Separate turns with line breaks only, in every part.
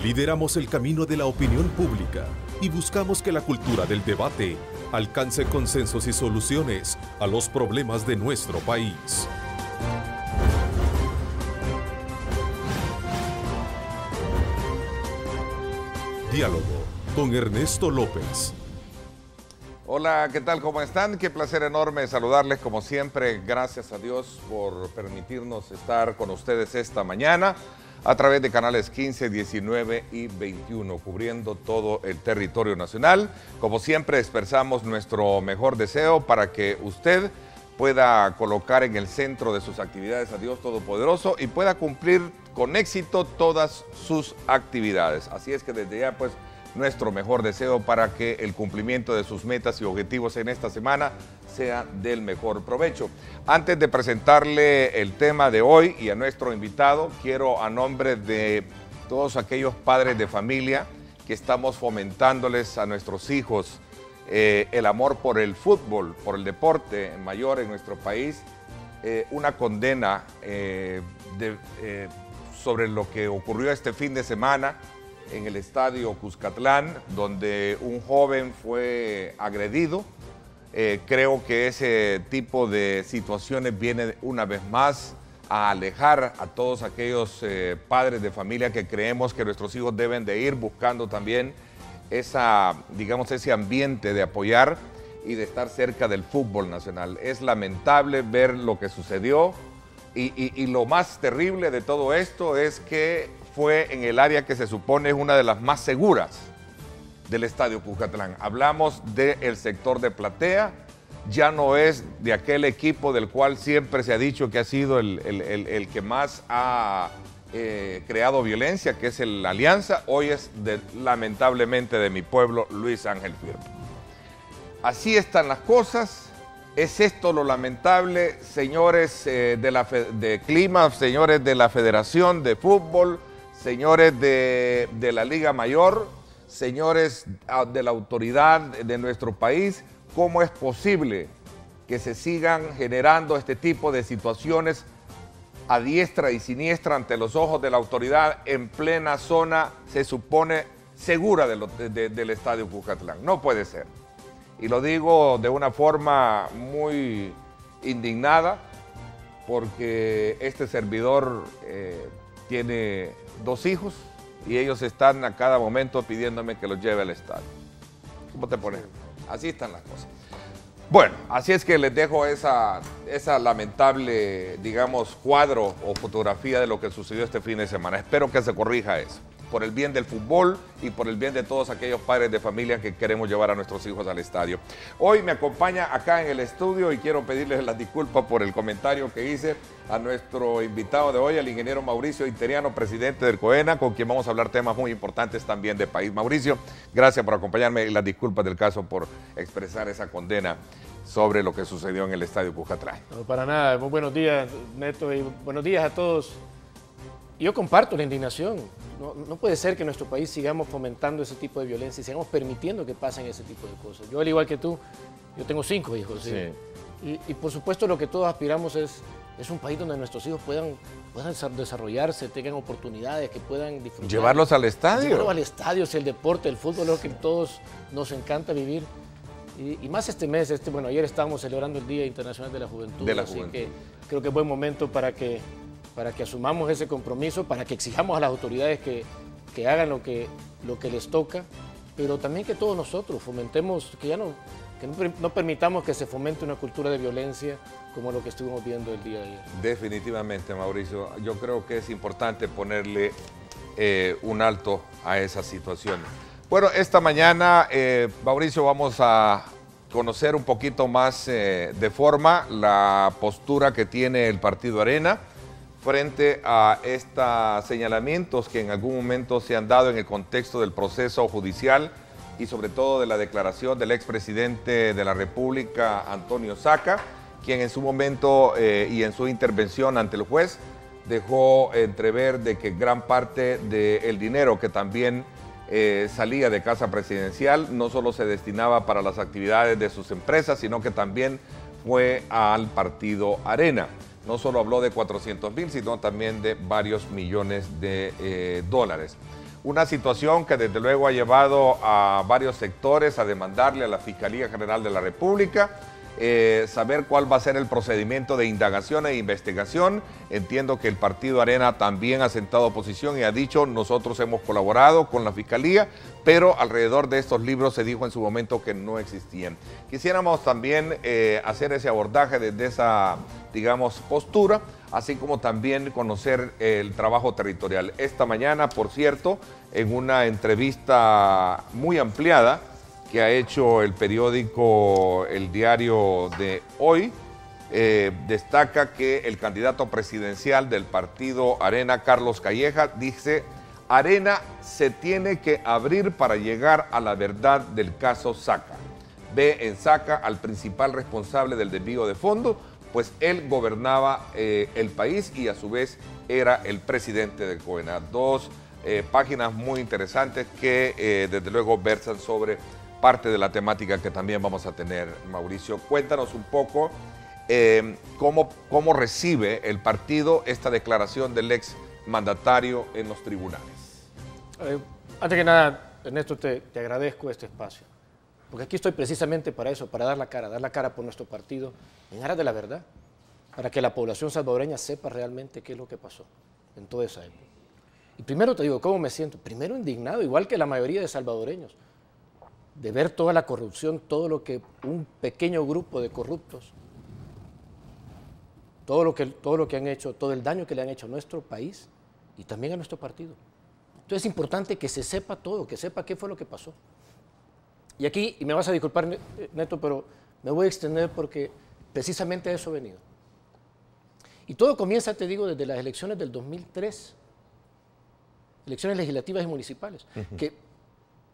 Lideramos el camino de la opinión pública y buscamos que la cultura del debate alcance consensos y soluciones a los problemas de nuestro país. Diálogo con Ernesto López.
Hola, ¿qué tal? ¿Cómo están? Qué placer enorme saludarles como siempre. Gracias a Dios por permitirnos estar con ustedes esta mañana a través de canales 15, 19 y 21, cubriendo todo el territorio nacional. Como siempre, expresamos nuestro mejor deseo para que usted pueda colocar en el centro de sus actividades a Dios Todopoderoso y pueda cumplir con éxito todas sus actividades. Así es que desde ya, pues, nuestro mejor deseo para que el cumplimiento de sus metas y objetivos en esta semana sea del mejor provecho. Antes de presentarle el tema de hoy y a nuestro invitado, quiero a nombre de todos aquellos padres de familia que estamos fomentándoles a nuestros hijos el amor por el fútbol, por el deporte mayor en nuestro país, una condena sobre lo que ocurrió este fin de semana en el estadio Cuscatlán, donde un joven fue agredido. Creo que ese tipo de situaciones viene una vez más a alejar a todos aquellos padres de familia que creemos que nuestros hijos deben de ir buscando también ese ambiente de apoyar y de estar cerca del fútbol nacional. Es lamentable ver lo que sucedió y lo más terrible de todo esto es que fue en el área que se supone es una de las más seguras del estadio Cuscatlán. Hablamos del sector de platea, ya no es de aquel equipo del cual siempre se ha dicho que ha sido el que más ha creado violencia, que es el Alianza. Hoy es lamentablemente de mi pueblo, Luis Ángel Firpo. Así están las cosas. ¿Es esto lo lamentable, señores de Clima, señores de la Federación de Fútbol, señores de la Liga Mayor, señores de la autoridad de nuestro país? ¿Cómo es posible que se sigan generando este tipo de situaciones a diestra y siniestra ante los ojos de la autoridad en plena zona, se supone, segura del estadio Cuscatlán? No puede ser. Y lo digo de una forma muy indignada, porque este servidor tiene 2 hijos y ellos están a cada momento pidiéndome que los lleve al estadio. ¿Cómo te pones? Así están las cosas. Bueno, así es que les dejo esa lamentable, digamos, cuadro o fotografía de lo que sucedió este fin de semana. Espero que se corrija eso, por el bien del fútbol y por el bien de todos aquellos padres de familia que queremos llevar a nuestros hijos al estadio. Hoy me acompaña acá en el estudio y quiero pedirles las disculpas por el comentario que hice a nuestro invitado de hoy, al ingeniero Mauricio Interiano, presidente del COENA, con quien vamos a hablar temas muy importantes también de país. Mauricio, gracias por acompañarme y las disculpas del caso por expresar esa condena sobre lo que sucedió en el estadio Cuscatlán.
No, para nada. Muy buenos días, Neto, y buenos días a todos. Yo comparto la indignación. No puede ser que en nuestro país sigamos fomentando ese tipo de violencia y sigamos permitiendo que pasen ese tipo de cosas. Yo, al igual que tú, yo tengo 5 hijos. ¿sí? Y por supuesto lo que todos aspiramos es un país donde nuestros hijos puedan desarrollarse, tengan oportunidades, que puedan disfrutar.
¿Llevarlos al estadio?
Llevarlos al estadio, si el deporte, el fútbol, es lo que todos nos encanta vivir. Y más este mes, bueno, ayer estábamos celebrando el Día Internacional de la Juventud, así que creo que es buen momento para que asumamos ese compromiso, para que exijamos a las autoridades que hagan lo que les toca, pero también que todos nosotros fomentemos, que no permitamos que se fomente una cultura de violencia como lo que estuvimos viendo el día de ayer.
Definitivamente, Mauricio, yo creo que es importante ponerle un alto a esa situación. Bueno, esta mañana, Mauricio, vamos a conocer un poquito más de forma la postura que tiene el Partido Arena frente a estos señalamientos que en algún momento se han dado en el contexto del proceso judicial y sobre todo de la declaración del expresidente de la República, Antonio Saca, quien en su momento y en su intervención ante el juez dejó entrever de que gran parte del dinero que también salía de Casa Presidencial no solo se destinaba para las actividades de sus empresas, sino que también fue al Partido Arena. No solo habló de 400,000, sino también de varios millones de dólares. Una situación que desde luego ha llevado a varios sectores a demandarle a la Fiscalía General de la República saber cuál va a ser el procedimiento de indagación e investigación. Entiendo que el Partido Arena también ha sentado posición y ha dicho: nosotros hemos colaborado con la Fiscalía, pero alrededor de estos libros se dijo en su momento que no existían. Quisiéramos también hacer ese abordaje desde esa, digamos, postura, así como también conocer el trabajo territorial. Esta mañana, por cierto, en una entrevista muy ampliada que ha hecho el periódico El Diario de Hoy, destaca que el candidato presidencial del partido Arena, Carlos Calleja, dice: Arena se tiene que abrir para llegar a la verdad del caso Saca. Ve en Saca al principal responsable del desvío de fondos, pues él gobernaba el país y a su vez era el presidente del COENA. Dos páginas muy interesantes que desde luego versan sobre parte de la temática que también vamos a tener. Mauricio, cuéntanos un poco cómo recibe el partido esta declaración del ex mandatario en los tribunales.
Antes que nada, Ernesto, te agradezco este espacio, porque aquí estoy precisamente para eso, para dar la cara por nuestro partido, en aras de la verdad, para que la población salvadoreña sepa realmente qué es lo que pasó en toda esa época. Y primero te digo, ¿cómo me siento? Primero indignado, igual que la mayoría de salvadoreños, de ver toda la corrupción, todo lo que un pequeño grupo de corruptos, todo lo que han hecho, todo el daño que le han hecho a nuestro país y también a nuestro partido. Entonces es importante que se sepa todo, que sepa qué fue lo que pasó. Y aquí, y me vas a disculpar, Neto, pero me voy a extender porque precisamente a eso he venido. Y todo comienza, te digo, desde las elecciones del 2003, elecciones legislativas y municipales, que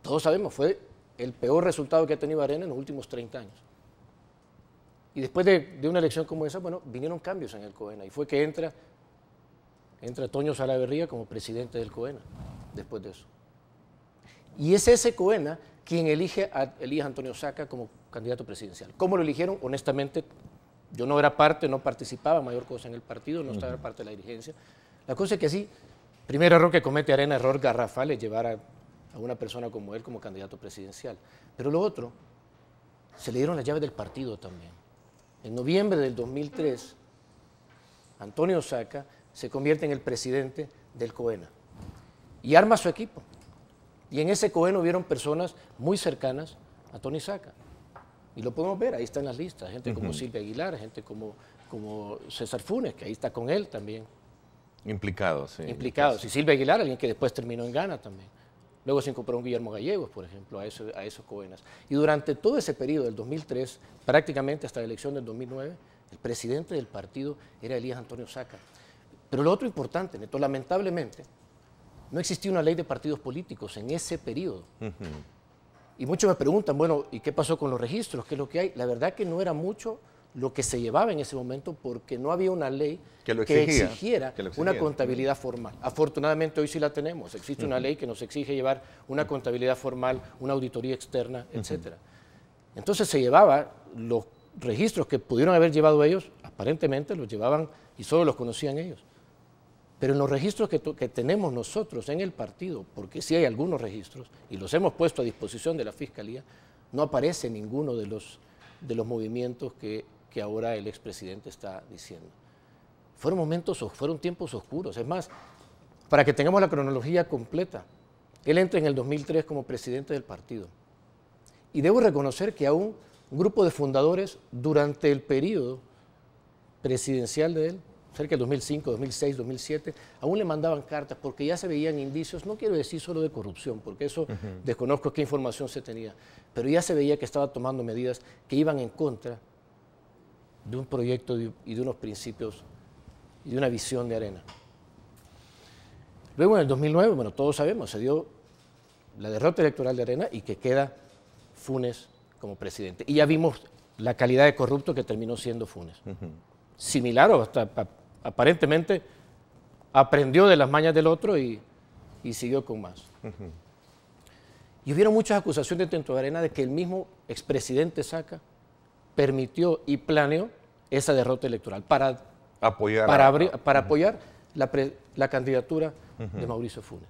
todos sabemos fue el peor resultado que ha tenido Arena en los últimos 30 años. Y después de una elección como esa, bueno, vinieron cambios en el COENA y fue que entra Toño Salaverría como presidente del COENA, después de eso. Y es ese COENA quien elige a Antonio Saca como candidato presidencial. ¿Cómo lo eligieron? Honestamente, yo no era parte, no participaba mayor cosa en el partido, no estaba parte de la dirigencia. La cosa es que sí, primer error que comete Arena, error garrafal, es llevar a una persona como él como candidato presidencial. Pero lo otro, se le dieron las llaves del partido también. En noviembre del 2003, Antonio Saca se convierte en el presidente del COENA y arma su equipo. Y en ese COENA hubieron personas muy cercanas a Tony Saca. Y lo podemos ver, ahí están las listas, gente como Silvia Aguilar, gente como César Funes, que ahí está con él también.
Implicados, sí.
Implicados. Y Silvia Aguilar, alguien que después terminó en Ghana también. Luego se incorporó un Guillermo Gallegos, por ejemplo, a esos COENAs. Y durante todo ese periodo, del 2003, prácticamente hasta la elección del 2009, el presidente del partido era Elías Antonio Saca. Pero lo otro importante, Neto, lamentablemente, no existía una ley de partidos políticos en ese periodo. Y muchos me preguntan, bueno, ¿y qué pasó con los registros? ¿Qué es lo que hay? La verdad que no era mucho lo que se llevaba en ese momento porque no había una ley que exigiera una contabilidad formal. Afortunadamente hoy sí la tenemos. Existe una ley que nos exige llevar una contabilidad formal, una auditoría externa, etc. Entonces se llevaba los registros que pudieron haber llevado ellos, aparentemente los llevaban y solo los conocían ellos. Pero en los registros que tenemos nosotros en el partido, porque sí hay algunos registros y los hemos puesto a disposición de la Fiscalía, no aparece ninguno de los movimientos que ahora el expresidente está diciendo. Fueron tiempos oscuros. Es más, para que tengamos la cronología completa, él entra en el 2003 como presidente del partido. Y debo reconocer que aún un grupo de fundadores durante el periodo presidencial de él, cerca del 2005, 2006, 2007, aún le mandaban cartas porque ya se veían indicios, no quiero decir solo de corrupción, porque eso desconozco qué información se tenía, pero ya se veía que estaba tomando medidas que iban en contra de un proyecto y de unos principios y de una visión de Arena. Luego en el 2009, bueno, todos sabemos, se dio la derrota electoral de Arena y que queda Funes como presidente. Y ya vimos la calidad de corrupto que terminó siendo Funes. Similar o hasta aparentemente aprendió de las mañas del otro y siguió con más. Y hubieron muchas acusaciones dentro de Arena de que el mismo expresidente Saca permitió y planeó esa derrota electoral para apoyar la candidatura de Mauricio Funes.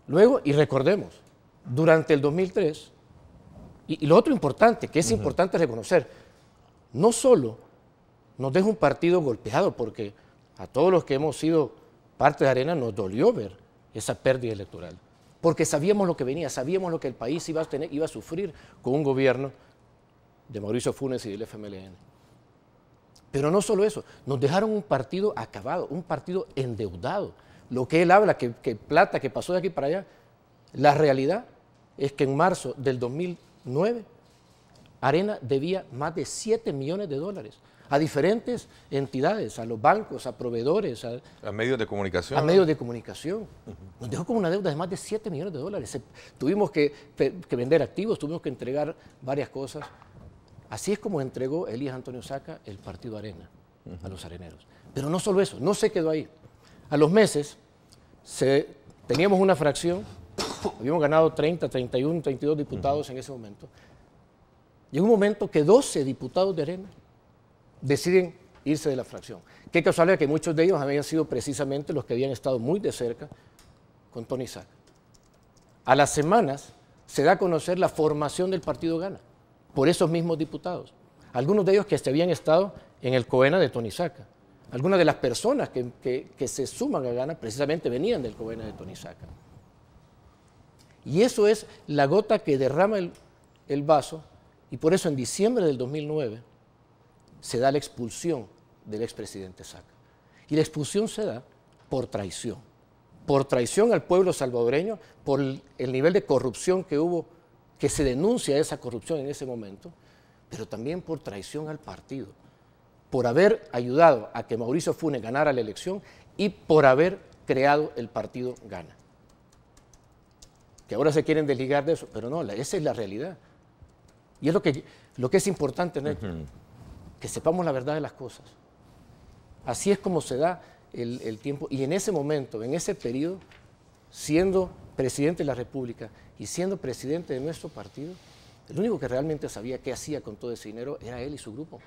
Luego, y recordemos, durante el 2003, y lo otro importante, que es importante reconocer, no solo nos deja un partido golpeado, porque a todos los que hemos sido parte de Arena nos dolió ver esa pérdida electoral, porque sabíamos lo que venía, sabíamos lo que el país iba a sufrir con un gobierno de Mauricio Funes y del FMLN. Pero no solo eso, nos dejaron un partido acabado, un partido endeudado. Lo que él habla, que plata, que pasó de aquí para allá, la realidad es que en marzo del 2009, Arena debía más de 7 millones de dólares a diferentes entidades, a los bancos, a proveedores,
a medios de comunicación.
A medios de comunicación. Nos dejó con una deuda de más de 7 millones de dólares. Tuvimos que vender activos, tuvimos que entregar varias cosas. Así es como entregó Elías Antonio Saca el partido Arena a los areneros. Pero no solo eso, no se quedó ahí. A los meses teníamos una fracción, habíamos ganado 30, 31, 32 diputados en ese momento. Llegó un momento que 12 diputados de Arena deciden irse de la fracción. Qué casualidad que muchos de ellos habían sido precisamente los que habían estado muy de cerca con Tony Saca. A las semanas se da a conocer la formación del partido Gana por esos mismos diputados. Algunos de ellos que habían estado en el COENA de Tony Saca. Algunas de las personas que se suman a Gana precisamente venían del COENA de Tony Saca. Y eso es la gota que derrama el vaso, y por eso en diciembre del 2009 se da la expulsión del expresidente Saca. Y la expulsión se da por traición al pueblo salvadoreño, por el nivel de corrupción que hubo, que se denuncia esa corrupción en ese momento, pero también por traición al partido, por haber ayudado a que Mauricio Funes ganara la elección y por haber creado el partido Gana. Que ahora se quieren desligar de eso, pero no, esa es la realidad. Y es lo que es importante, ¿no? Que sepamos la verdad de las cosas. Así es como se da el tiempo. Y en ese momento, en ese periodo, siendo presidente de la República y siendo presidente de nuestro partido, el único que realmente sabía qué hacía con todo ese dinero era él y su grupo,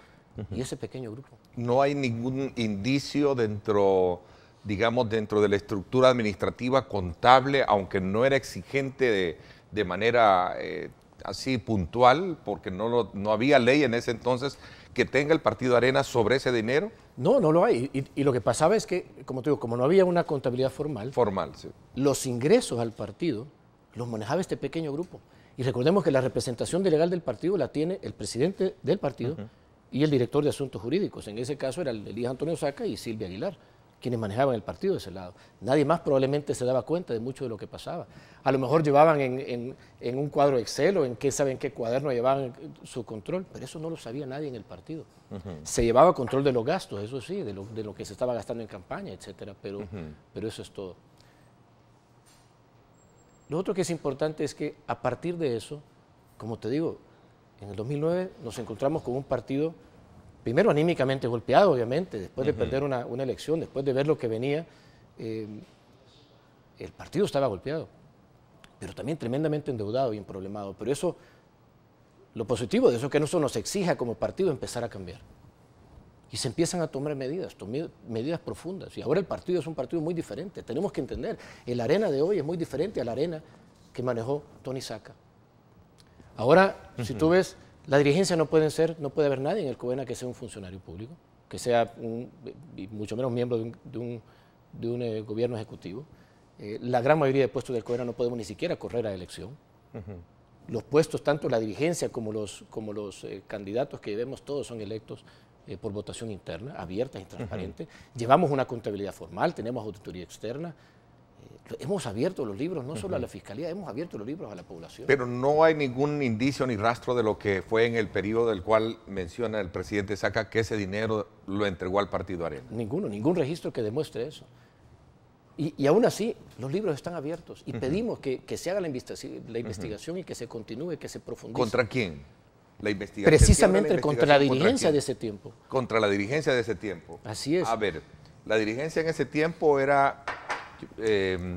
y ese pequeño grupo.
No hay ningún indicio dentro de la estructura administrativa contable, aunque no era exigente de manera así puntual, porque no había ley en ese entonces que tenga el partido Arena sobre ese dinero.
No, no lo hay. Y lo que pasaba es que, como te digo, como no había una contabilidad formal,
Sí.
Los ingresos al partido los manejaba este pequeño grupo. Y recordemos que la representación legal del partido la tiene el presidente del partido y el director de Asuntos Jurídicos. En ese caso era el Elías Antonio Saca y Silvia Aguilar, quienes manejaban el partido de ese lado. Nadie más probablemente se daba cuenta de mucho de lo que pasaba. A lo mejor llevaban en un cuadro Excel o en qué cuaderno llevaban su control, pero eso no lo sabía nadie en el partido. Se llevaba control de los gastos, eso sí, de lo que se estaba gastando en campaña, etcétera, pero eso es todo. Lo otro que es importante es que a partir de eso, como te digo, en el 2009 nos encontramos con un partido primero anímicamente golpeado, obviamente, después de perder una elección, después de ver lo que venía, el partido estaba golpeado, pero también tremendamente endeudado y emproblemado. Pero eso, lo positivo de eso es que eso nos exija como partido empezar a cambiar. Y se empiezan a tomar medidas profundas. Y ahora el partido es un partido muy diferente. Tenemos que entender, el Arena de hoy es muy diferente a la Arena que manejó Tony Saca. Ahora, si tú ves, la dirigencia no puede haber nadie en el COENA que sea un funcionario público, que sea y mucho menos miembro de un gobierno ejecutivo. La gran mayoría de puestos del COENA no podemos ni siquiera correr a elección. Los puestos, tanto la dirigencia como los candidatos que vemos, todos son electos por votación interna, abierta y transparente. Llevamos una contabilidad formal, tenemos auditoría externa. Hemos abierto los libros, no solo a la Fiscalía, hemos abierto los libros a la población.
Pero no hay ningún indicio ni rastro de lo que fue en el periodo del cual menciona el presidente Saca que ese dinero lo entregó al partido Arena.
Ningún registro que demuestre eso. Y aún así, los libros están abiertos y pedimos que se haga la investigación y que se continúe, que se profundice.
¿Contra quién? La investigación.
Precisamente contra la dirigencia de ese tiempo.
Contra la dirigencia de ese tiempo.
Así es.
A ver, la dirigencia en ese tiempo era,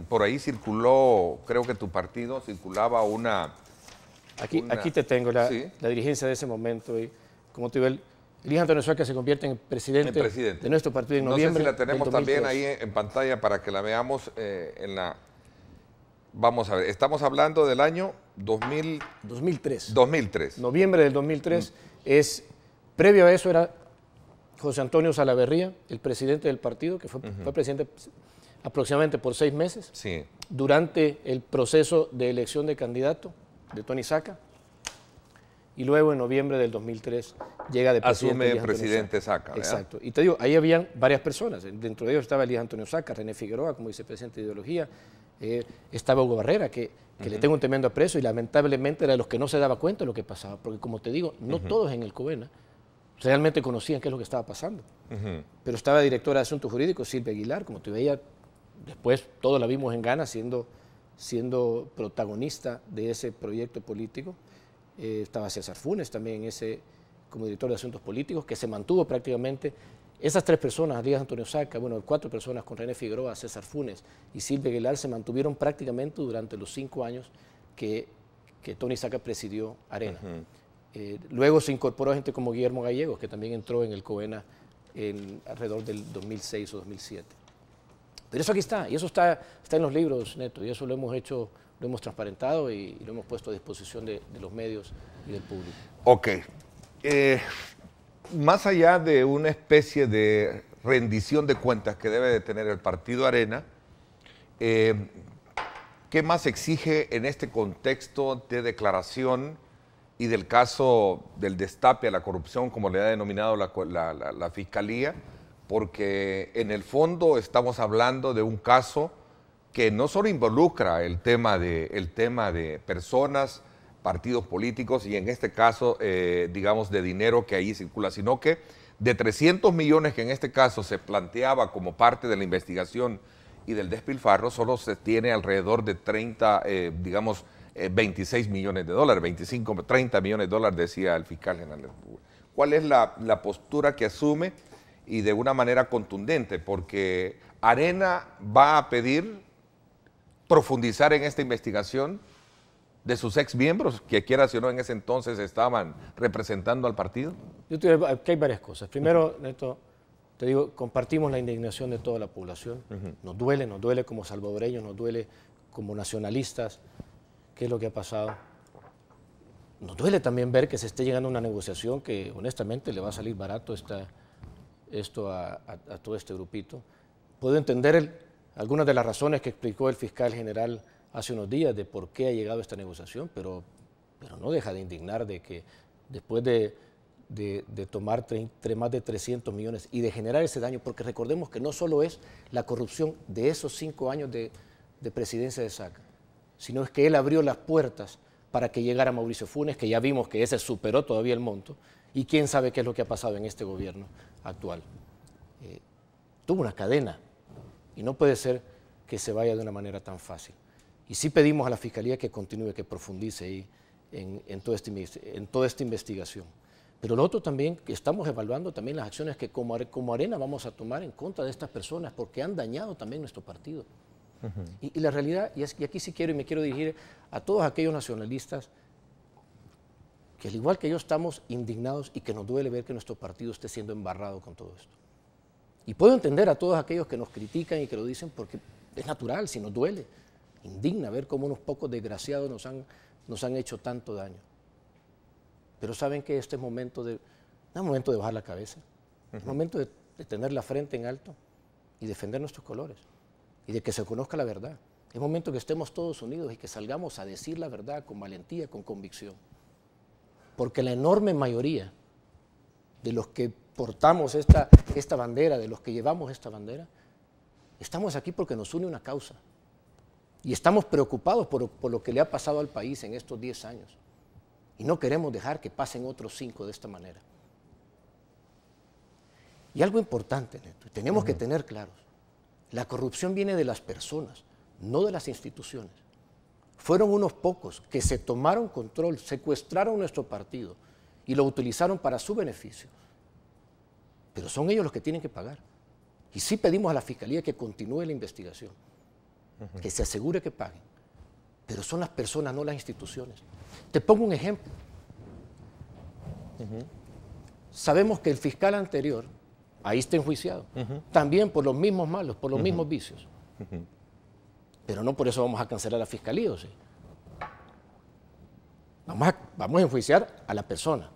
por ahí circuló, creo que tu partido circulaba una...
Aquí te tengo la dirigencia de ese momento. Y como te digo, Elías Antonio Saca se convierte en presidente de nuestro partido en noviembre.
No sé si la tenemos también ahí en pantalla para que la veamos en Vamos a ver, estamos hablando del año
2003.
2003.
Noviembre del 2003. Previo a eso era José Antonio Salaverría, el presidente del partido, que fue presidente aproximadamente por 6 meses.
Sí.
Durante el proceso de elección de candidato de Tony Saca. Y luego en noviembre del 2003 llega de presidente.
Asume el presidente Saca.
Exacto. Y te digo, ahí habían varias personas. Dentro de ellos estaba Elías Antonio Saca, René Figueroa como vicepresidente de ideología. Estaba Hugo Barrera, que le tengo un tremendo aprecio y lamentablemente era de los que no se daba cuenta de lo que pasaba. Porque como te digo, no todos en el COVENA realmente conocían qué es lo que estaba pasando. Pero estaba directora de Asuntos Jurídicos, Silvia Aguilar, como te veía, después todos la vimos en Ghana siendo protagonista de ese proyecto político. Estaba César Funes también como director de Asuntos Políticos, que se mantuvo prácticamente. Esas 3 personas, Elías Antonio Saca, 4 personas con René Figueroa, César Funes y Silvia Aguilar, se mantuvieron prácticamente durante los 5 años que Tony Saca presidió Arena. Luego se incorporó gente como Guillermo Gallegos, que también entró en el COVENA alrededor del 2006 o 2007. Pero eso aquí está, y eso está en los libros, Neto, y eso lo hemos hecho, lo hemos transparentado y lo hemos puesto a disposición de los medios y del público.
Ok. Más allá de una especie de rendición de cuentas que debe de tener el Partido Arena, ¿qué más exige en este contexto de declaración y del caso del destape a la corrupción, como le ha denominado la Fiscalía? Porque en el fondo estamos hablando de un caso que no solo involucra el tema de personas, partidos políticos y en este caso, digamos, de dinero que ahí circula, sino que de 300 millones que en este caso se planteaba como parte de la investigación y del despilfarro, solo se tiene alrededor de 26 millones de dólares, 25, 30 millones de dólares, decía el fiscal general. ¿Cuál es la postura que asume y de una manera contundente? Porque Arena va a pedir profundizar en esta investigación de sus ex miembros, que quieras o no en ese entonces estaban representando al partido.
Aquí hay varias cosas. Primero, Neto, te digo, compartimos la indignación de toda la población. Nos duele como salvadoreños, nos duele como nacionalistas qué es lo que ha pasado. Nos duele también ver que se esté llegando a una negociación que honestamente le va a salir barato esto a todo este grupito. Puedo entender algunas de las razones que explicó el fiscal general hace unos días de por qué ha llegado esta negociación, pero no deja de indignar de que después de tomar más de 300 millones y de generar ese daño, porque recordemos que no solo es la corrupción de esos 5 años de presidencia de Saca, sino es que él abrió las puertas para que llegara Mauricio Funes, que ya vimos que ese superó todavía el monto, y quién sabe qué es lo que ha pasado en este gobierno actual. Tuvo una cadena, y no puede ser que se vaya de una manera tan fácil. Y sí pedimos a la Fiscalía que continúe, que profundice ahí en toda esta investigación. Pero lo otro también, que estamos evaluando también las acciones que como Arena vamos a tomar en contra de estas personas, porque han dañado también nuestro partido. Y la realidad, y aquí sí quiero y me quiero dirigir a todos aquellos nacionalistas que al igual que yo estamos indignados y que nos duele ver que nuestro partido esté siendo embarrado con todo esto. Y puedo entender a todos aquellos que nos critican y que lo dicen porque es natural, si nos duele. Indigna ver cómo unos pocos desgraciados nos han hecho tanto daño. Pero saben que este es momento no es momento de bajar la cabeza, es momento de tener la frente en alto y defender nuestros colores y de que se conozca la verdad. Es momento que estemos todos unidos y que salgamos a decir la verdad con valentía, con convicción. Porque la enorme mayoría de los que portamos esta bandera, de los que llevamos esta bandera, estamos aquí porque nos une una causa. Y estamos preocupados por lo que le ha pasado al país en estos 10 años. Y no queremos dejar que pasen otros 5 de esta manera. Y algo importante, Neto, tenemos que tener claros, la corrupción viene de las personas, no de las instituciones. Fueron unos pocos que se tomaron control, secuestraron nuestro partido y lo utilizaron para su beneficio. Pero son ellos los que tienen que pagar. Y sí pedimos a la Fiscalía que continúe la investigación, que se asegure que paguen. Pero son las personas, no las instituciones. Te pongo un ejemplo. Sabemos que el fiscal anterior, ahí está enjuiciado, también por los mismos malos, por los mismos vicios. Pero no por eso vamos a cancelar la fiscalía, ¿o sí? Vamos a enjuiciar a la persona.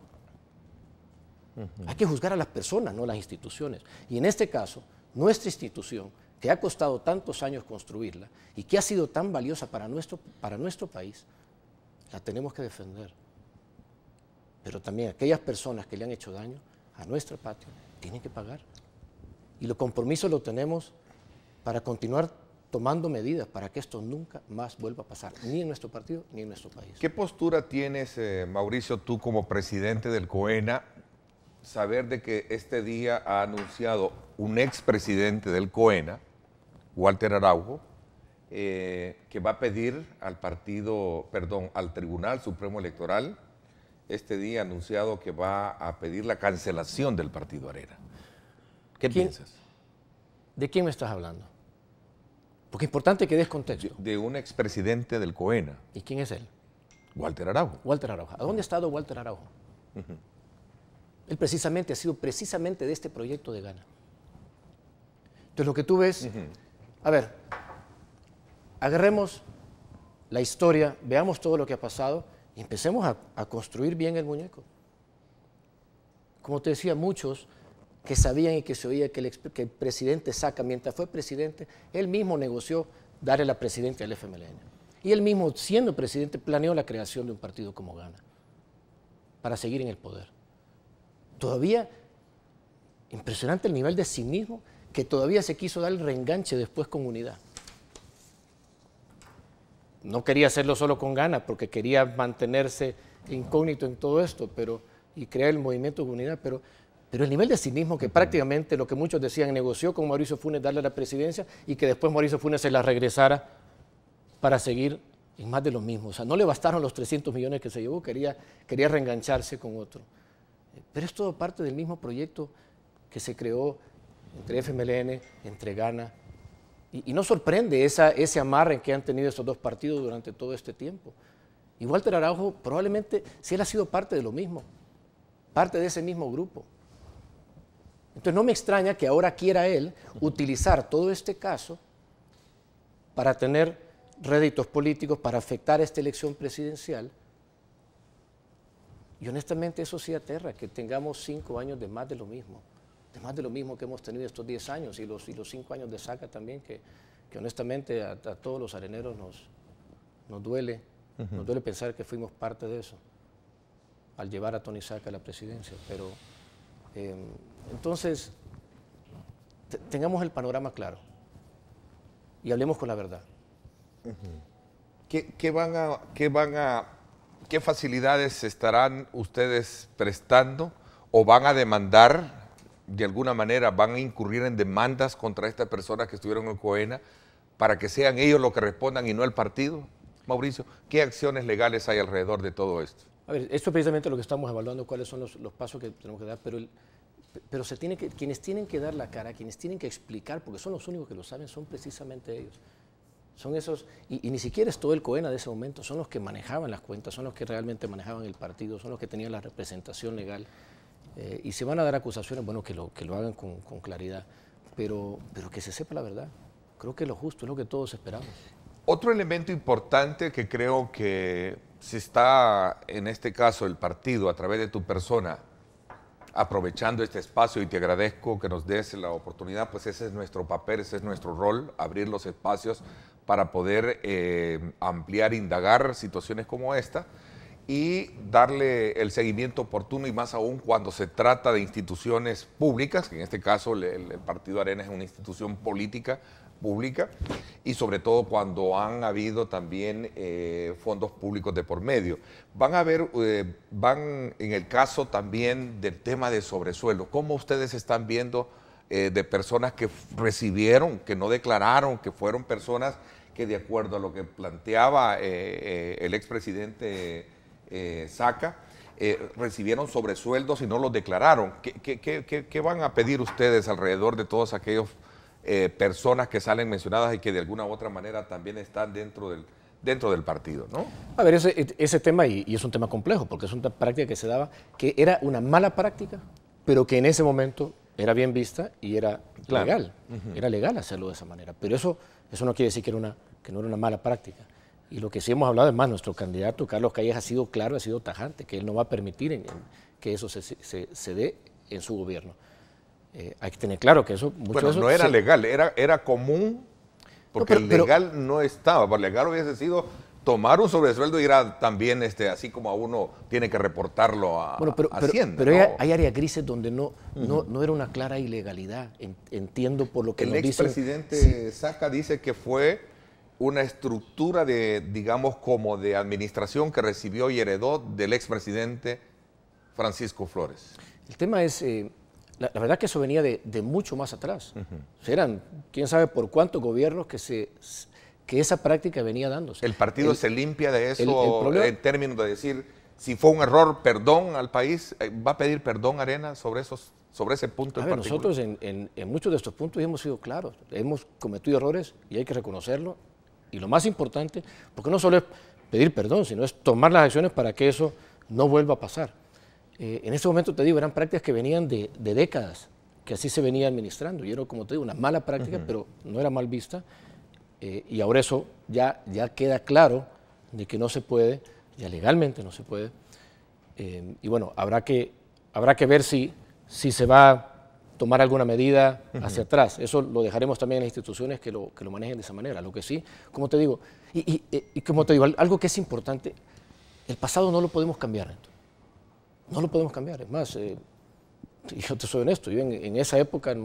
Hay que juzgar a las personas, no a las instituciones. Y en este caso, nuestra institución, que ha costado tantos años construirla y que ha sido tan valiosa para nuestro país, la tenemos que defender. Pero también aquellas personas que le han hecho daño a nuestra patria tienen que pagar. Y el compromiso lo tenemos para continuar tomando medidas para que esto nunca más vuelva a pasar, ni en nuestro partido ni en nuestro país.
¿Qué postura tienes, Mauricio, tú como presidente del COENA, saber de que este día ha anunciado un expresidente del COENA, Walter Araujo, que va a pedir al al Tribunal Supremo Electoral, este día ha anunciado que va a pedir la cancelación del Partido Arena? ¿Qué piensas?
¿De quién me estás hablando? Porque es importante que des contexto.
De un expresidente del COENA.
¿Y quién es él?
Walter Araujo.
Walter Araujo. ¿A dónde ha estado Walter Araujo? Él precisamente ha sido de este proyecto de Gana. Entonces lo que tú ves, a ver, agarremos la historia, veamos todo lo que ha pasado y empecemos a construir bien el muñeco. Como te decía, muchos que sabían y que se oía que el presidente Saca, mientras fue presidente, él mismo negoció darle la presidencia al FMLN. Y él mismo, siendo presidente, planeó la creación de un partido como Gana, para seguir en el poder. Todavía, impresionante el nivel de cinismo, que todavía se quiso dar el reenganche después con Unidad. No quería hacerlo solo con Gana, porque quería mantenerse incógnito en todo esto, y crear el movimiento de Unidad, pero el nivel de cinismo que prácticamente lo que muchos decían, negoció con Mauricio Funes darle la presidencia y que después Mauricio Funes se la regresara para seguir en más de lo mismo. O sea, no le bastaron los 300 millones que se llevó, quería reengancharse con otro. Pero es todo parte del mismo proyecto que se creó entre FMLN, entre Gana. Y no sorprende ese amarre que han tenido estos dos partidos durante todo este tiempo. Y Walter Araujo probablemente, si él ha sido parte de lo mismo, parte de ese mismo grupo. Entonces no me extraña que ahora quiera él utilizar todo este caso para tener réditos políticos, para afectar esta elección presidencial. Y honestamente eso sí aterra, que tengamos 5 años de más de lo mismo que hemos tenido estos 10 años y los 5 años de Saca también, que honestamente a todos los areneros nos duele, nos duele pensar que fuimos parte de eso, al llevar a Tony Saca a la presidencia, pero entonces tengamos el panorama claro y hablemos con la verdad.
¿Qué facilidades estarán ustedes prestando o van a demandar, de alguna manera, van a incurrir en demandas contra estas personas que estuvieron en COENA para que sean ellos los que respondan y no el partido? Mauricio, ¿qué acciones legales hay alrededor de todo esto?
A ver, esto es precisamente lo que estamos evaluando, cuáles son los pasos que tenemos que dar, pero quienes tienen que dar la cara, quienes tienen que explicar, porque son los únicos que lo saben, son precisamente ellos. Son esos, y ni siquiera es todo el COENA de ese momento, son los que manejaban las cuentas, son los que realmente manejaban el partido, son los que tenían la representación legal. Y se van a dar acusaciones, bueno, que lo hagan con claridad, pero que se sepa la verdad. Creo que es lo justo, es lo que todos esperamos.
Otro elemento importante que creo que se está, en este caso, el partido, a través de tu persona, aprovechando este espacio, y te agradezco que nos des la oportunidad, pues ese es nuestro papel, ese es nuestro rol, abrir los espacios para poder ampliar, indagar situaciones como esta y darle el seguimiento oportuno, y más aún cuando se trata de instituciones públicas, que en este caso el Partido Arena es una institución política pública, y sobre todo cuando han habido también fondos públicos de por medio. Van en el caso también del tema de sobresueldo, ¿cómo ustedes están viendo de personas que recibieron, que no declararon, que fueron personas que, de acuerdo a lo que planteaba el expresidente Saca, recibieron sobresueldos y no los declararon? ¿Qué van a pedir ustedes alrededor de todos aquellos personas que salen mencionadas y que de alguna u otra manera también están dentro del partido, ¿no? A
ver, ese tema, y es un tema complejo, porque es una práctica que se daba, que era una mala práctica, pero que en ese momento era bien vista y era legal. Era legal hacerlo de esa manera. Pero eso Eso no quiere decir que no era una mala práctica. Y lo que sí hemos hablado es más, nuestro candidato Carlos Callejas ha sido claro, ha sido tajante, que él no va a permitir que eso se dé en su gobierno. Hay que tener claro que eso...
Bueno, no era legal, era común, porque el legal no estaba. Por legal hubiese sido tomar un sobresueldo y era también así como a uno tiene que reportarlo a Hacienda.
Pero ¿no? hay áreas grises donde no era una clara ilegalidad. Entiendo por lo que nos dicen.
El expresidente Saca dice que fue una estructura digamos, como de administración que recibió y heredó del expresidente Francisco Flores.
El tema es, la verdad que eso venía de mucho más atrás. Eran, quién sabe por cuántos gobiernos que esa práctica venía dándose.
¿El partido se limpia de eso en términos de decir, si fue un error, perdón al país? ¿Va a pedir perdón Arena sobre ese punto en particular?
Nosotros en muchos de estos puntos hemos sido claros. Hemos cometido errores y hay que reconocerlo. Y lo más importante, porque no solo es pedir perdón, sino es tomar las acciones para que eso no vuelva a pasar. En este momento, te digo, eran prácticas que venían de décadas, que así se venía administrando. Y era, como te digo, una mala práctica, pero no era mal vista. Y ahora eso ya queda claro de que no se puede, ya legalmente no se puede. Y bueno, habrá que ver si se va a tomar alguna medida hacia atrás. Eso lo dejaremos también en las instituciones que lo manejen de esa manera. Lo que sí, como te digo, y como te digo, algo que es importante, el pasado no lo podemos cambiar. No lo podemos cambiar. Es más, yo te soy honesto, yo en esa época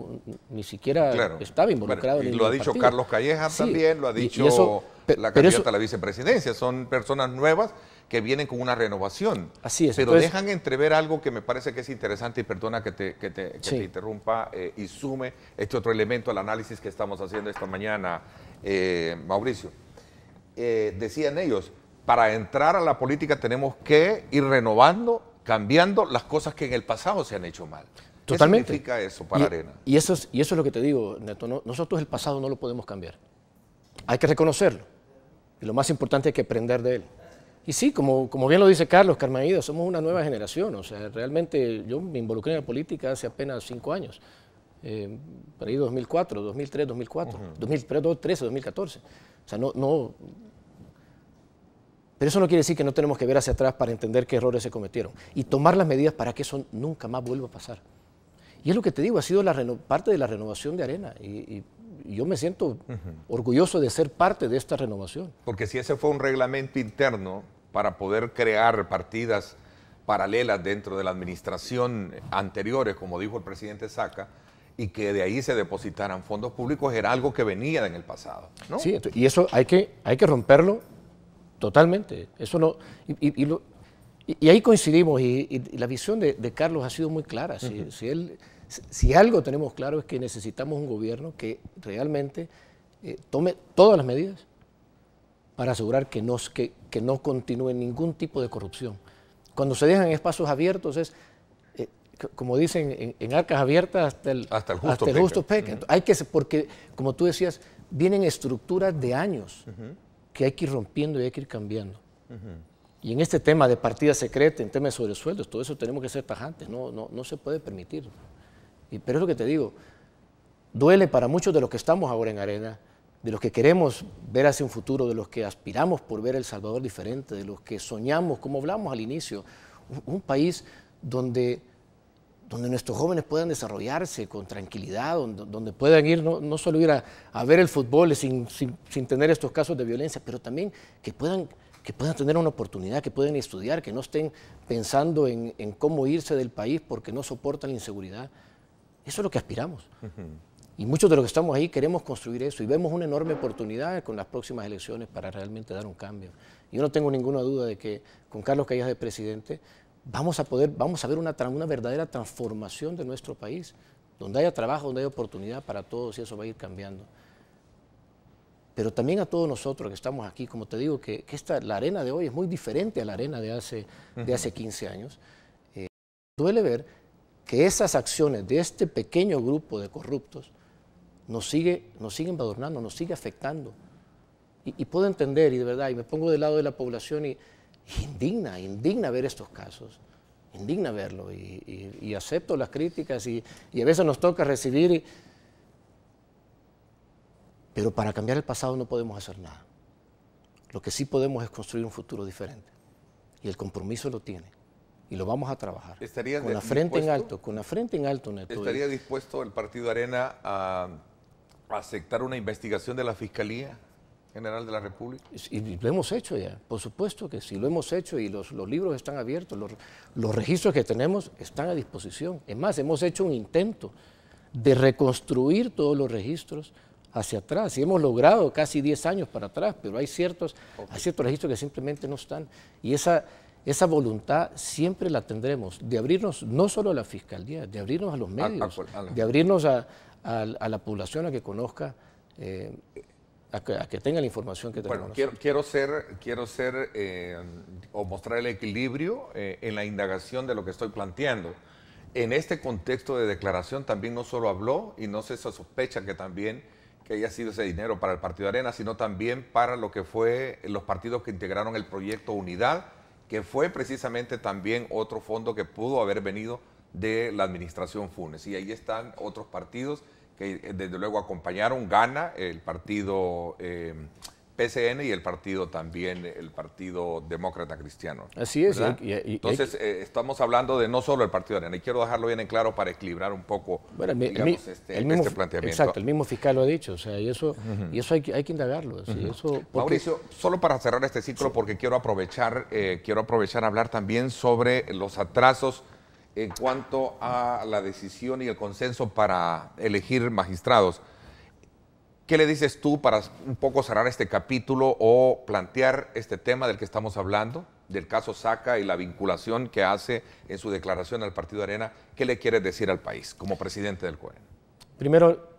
ni siquiera estaba involucrado en el partido.
Y lo ha dicho Carlos Callejas también, lo ha dicho la candidata a la vicepresidencia. Son personas nuevas que vienen con una renovación.
Así es.
Pero dejan entrever algo que me parece que es interesante, y perdona que te interrumpa y sume este otro elemento al análisis que estamos haciendo esta mañana, Mauricio. Decían ellos, para entrar a la política tenemos que ir renovando, cambiando las cosas que en el pasado se han hecho mal.
Totalmente.
¿Qué significa eso para Arena?
Y eso es lo que te digo, Neto. Nosotros el pasado no lo podemos cambiar. Hay que reconocerlo. Y lo más importante es que aprender de él. Y sí, como bien lo dice Carlos, Carmaída, somos una nueva generación. O sea, realmente yo me involucré en la política hace apenas 5 años. Por ahí 2004, 2003, 2004, 2013, 2014. O sea, no. Pero eso no quiere decir que no tenemos que ver hacia atrás para entender qué errores se cometieron y tomar las medidas para que eso nunca más vuelva a pasar. Y es lo que te digo, ha sido parte de la renovación de Arena y yo me siento orgulloso de ser parte de esta renovación.
Porque si ese fue un reglamento interno para poder crear partidas paralelas dentro de la administración anteriores, como dijo el presidente Saca, y que de ahí se depositaran fondos públicos, era algo que venía en el pasado, ¿no?
Sí, y eso hay que romperlo totalmente. Eso no, y ahí coincidimos, y la visión de Carlos ha sido muy clara. Si algo tenemos claro es que necesitamos un gobierno que realmente tome todas las medidas para asegurar que no continúe ningún tipo de corrupción. Cuando se dejan espacios abiertos como dicen, en arcas abiertas hasta el justo peca. Hay que, porque, como tú decías, vienen estructuras de años que hay que ir rompiendo y hay que ir cambiando. Y en este tema de partida secreta, en temas de sobresueldos, todo eso tenemos que ser tajantes, no se puede permitir. Pero es lo que te digo, duele para muchos de los que estamos ahora en Arena, de los que queremos ver hacia un futuro, de los que aspiramos por ver El Salvador diferente, de los que soñamos, como hablamos al inicio, un país donde nuestros jóvenes puedan desarrollarse con tranquilidad, donde puedan ir, no solo ir a ver el fútbol sin tener estos casos de violencia, pero también que puedan tener una oportunidad, que puedan estudiar, que no estén pensando en cómo irse del país porque no soportan la inseguridad. Eso es lo que aspiramos. Y muchos de los que estamos ahí queremos construir eso y vemos una enorme oportunidad con las próximas elecciones para realmente dar un cambio. Yo no tengo ninguna duda de que con Carlos Callejas de presidente vamos a ver una verdadera transformación de nuestro país, donde haya trabajo, donde haya oportunidad para todos y eso va a ir cambiando. Pero también a todos nosotros que estamos aquí, como te digo, que la Arena de hoy es muy diferente a la Arena de hace 15 años. Duele ver que esas acciones de este pequeño grupo de corruptos nos siguen embadurnando, nos sigue afectando. Y puedo entender, y de verdad, y me pongo del lado de la población y indigna ver estos casos, indigna verlo, y acepto las críticas y a veces nos toca recibir, Pero para cambiar el pasado no podemos hacer nada. Lo que sí podemos es construir un futuro diferente. Y el compromiso lo tiene. Y lo vamos a trabajar. Con la frente en alto, Neto.
¿Estaría dispuesto el Partido Arena a aceptar una investigación de la Fiscalía General de la República?
Y lo hemos hecho ya, por supuesto que sí, lo hemos hecho y los libros están abiertos, los registros que tenemos están a disposición. Es más, hemos hecho un intento de reconstruir todos los registros hacia atrás y hemos logrado casi 10 años para atrás, pero hay ciertos registros que simplemente no están. Y esa voluntad siempre la tendremos, de abrirnos no solo a la Fiscalía, de abrirnos a los medios, de abrirnos a la población a que conozca, a que tenga la información que tenemos.
Bueno, quiero o mostrar el equilibrio en la indagación de lo que estoy planteando. En este contexto de declaración también no solo habló, y no se sospecha que también que haya sido ese dinero para el Partido Arena, sino también para lo que fue los partidos que integraron el proyecto Unidad, que fue precisamente también otro fondo que pudo haber venido de la administración Funes. Y ahí están otros partidos que desde luego acompañaron, Gana, el partido PCN y el partido también, el Partido Demócrata Cristiano.
Así es.
Entonces, estamos hablando de no solo el Partido Arena, y quiero dejarlo bien en claro para equilibrar un poco, digamos, este planteamiento.
Exacto, el mismo fiscal lo ha dicho, o sea, y eso hay que indagarlo.
Mauricio, solo para cerrar este ciclo, porque quiero aprovechar a hablar también sobre los atrasos en cuanto a la decisión y el consenso para elegir magistrados. ¿Qué le dices tú para un poco cerrar este capítulo o plantear este tema del que estamos hablando, del caso Saca y la vinculación que hace en su declaración al Partido Arena? ¿Qué le quieres decir al país como presidente del COEN?
Primero,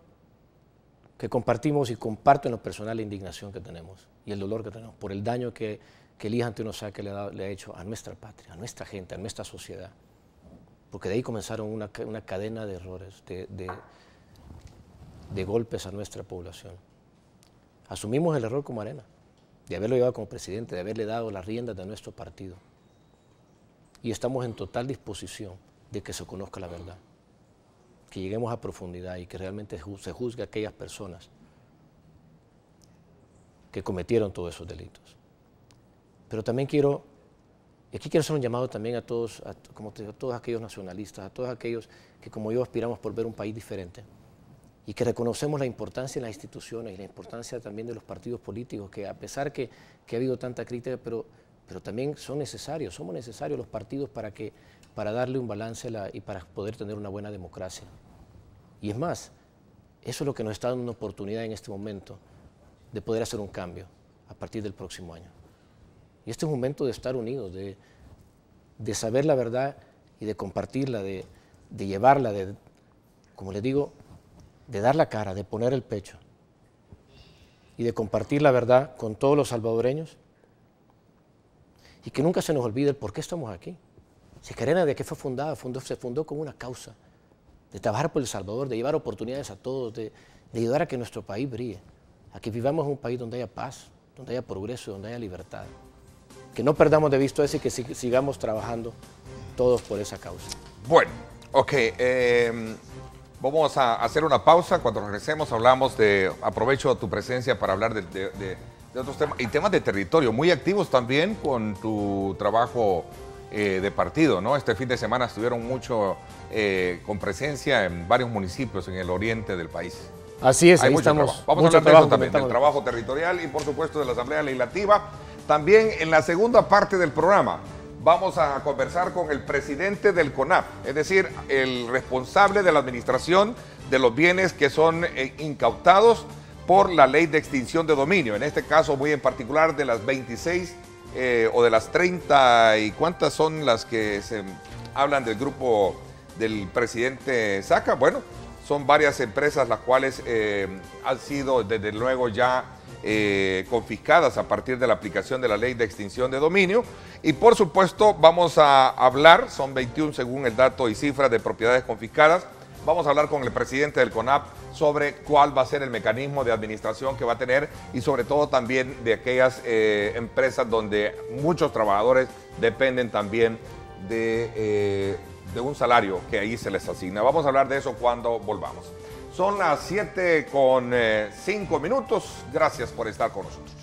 que compartimos y comparto en lo personal la indignación que tenemos y el dolor que tenemos por el daño que Elías Antonio Saca le ha hecho a nuestra patria, a nuestra gente, a nuestra sociedad. Porque de ahí comenzaron una cadena de errores, de golpes a nuestra población. Asumimos el error como Arena, de haberlo llevado como presidente, de haberle dado las riendas de nuestro partido. Y estamos en total disposición de que se conozca la verdad, que lleguemos a profundidad y que realmente se juzgue a aquellas personas que cometieron todos esos delitos. Pero también quiero hacer un llamado también a todos, a todos aquellos nacionalistas, a todos aquellos que como yo aspiramos por ver un país diferente y que reconocemos la importancia de las instituciones y la importancia también de los partidos políticos, que a pesar que ha habido tanta crítica, pero también somos necesarios los partidos para darle un balance y para poder tener una buena democracia. Y es más, eso es lo que nos está dando una oportunidad en este momento de poder hacer un cambio a partir del próximo año. Y este es un momento de estar unidos, de saber la verdad y de compartirla, de llevarla, como les digo, de dar la cara, de poner el pecho y de compartir la verdad con todos los salvadoreños y que nunca se nos olvide el por qué estamos aquí. Si Arena, ¿de qué fue fundada? Se fundó con una causa, de trabajar por El Salvador, de llevar oportunidades a todos, de ayudar a que nuestro país brille, a que vivamos en un país donde haya paz, donde haya progreso, donde haya libertad. Que no perdamos de vista eso y que sigamos trabajando todos por esa causa.
Bueno, ok. Vamos a hacer una pausa. Cuando regresemos hablamos aprovecho tu presencia para hablar de otros temas y temas de territorio, muy activos también con tu trabajo de partido, ¿no? Este fin de semana estuvieron mucho con presencia en varios municipios en el oriente del país.
Así es, ahí
estamos.
Trabajo.
Vamos a hablar de eso también, del trabajo territorial y por supuesto de la Asamblea Legislativa. También en la segunda parte del programa vamos a conversar con el presidente del CONAF, es decir, el responsable de la administración de los bienes que son incautados por la ley de extinción de dominio. En este caso, muy en particular, de las 26 o de las 30 y cuántas son las que se hablan del grupo del presidente Saca. Bueno, son varias empresas las cuales han sido desde luego ya confiscadas a partir de la aplicación de la ley de extinción de dominio. Y por supuesto vamos a hablar, son 21 según el dato y cifras de propiedades confiscadas. Vamos a hablar con el presidente del CONAF sobre cuál va a ser el mecanismo de administración que va a tener y sobre todo también de aquellas empresas donde muchos trabajadores dependen también de un salario que ahí se les asigna. Vamos a hablar de eso cuando volvamos. Son las 7:05. Gracias por estar con nosotros.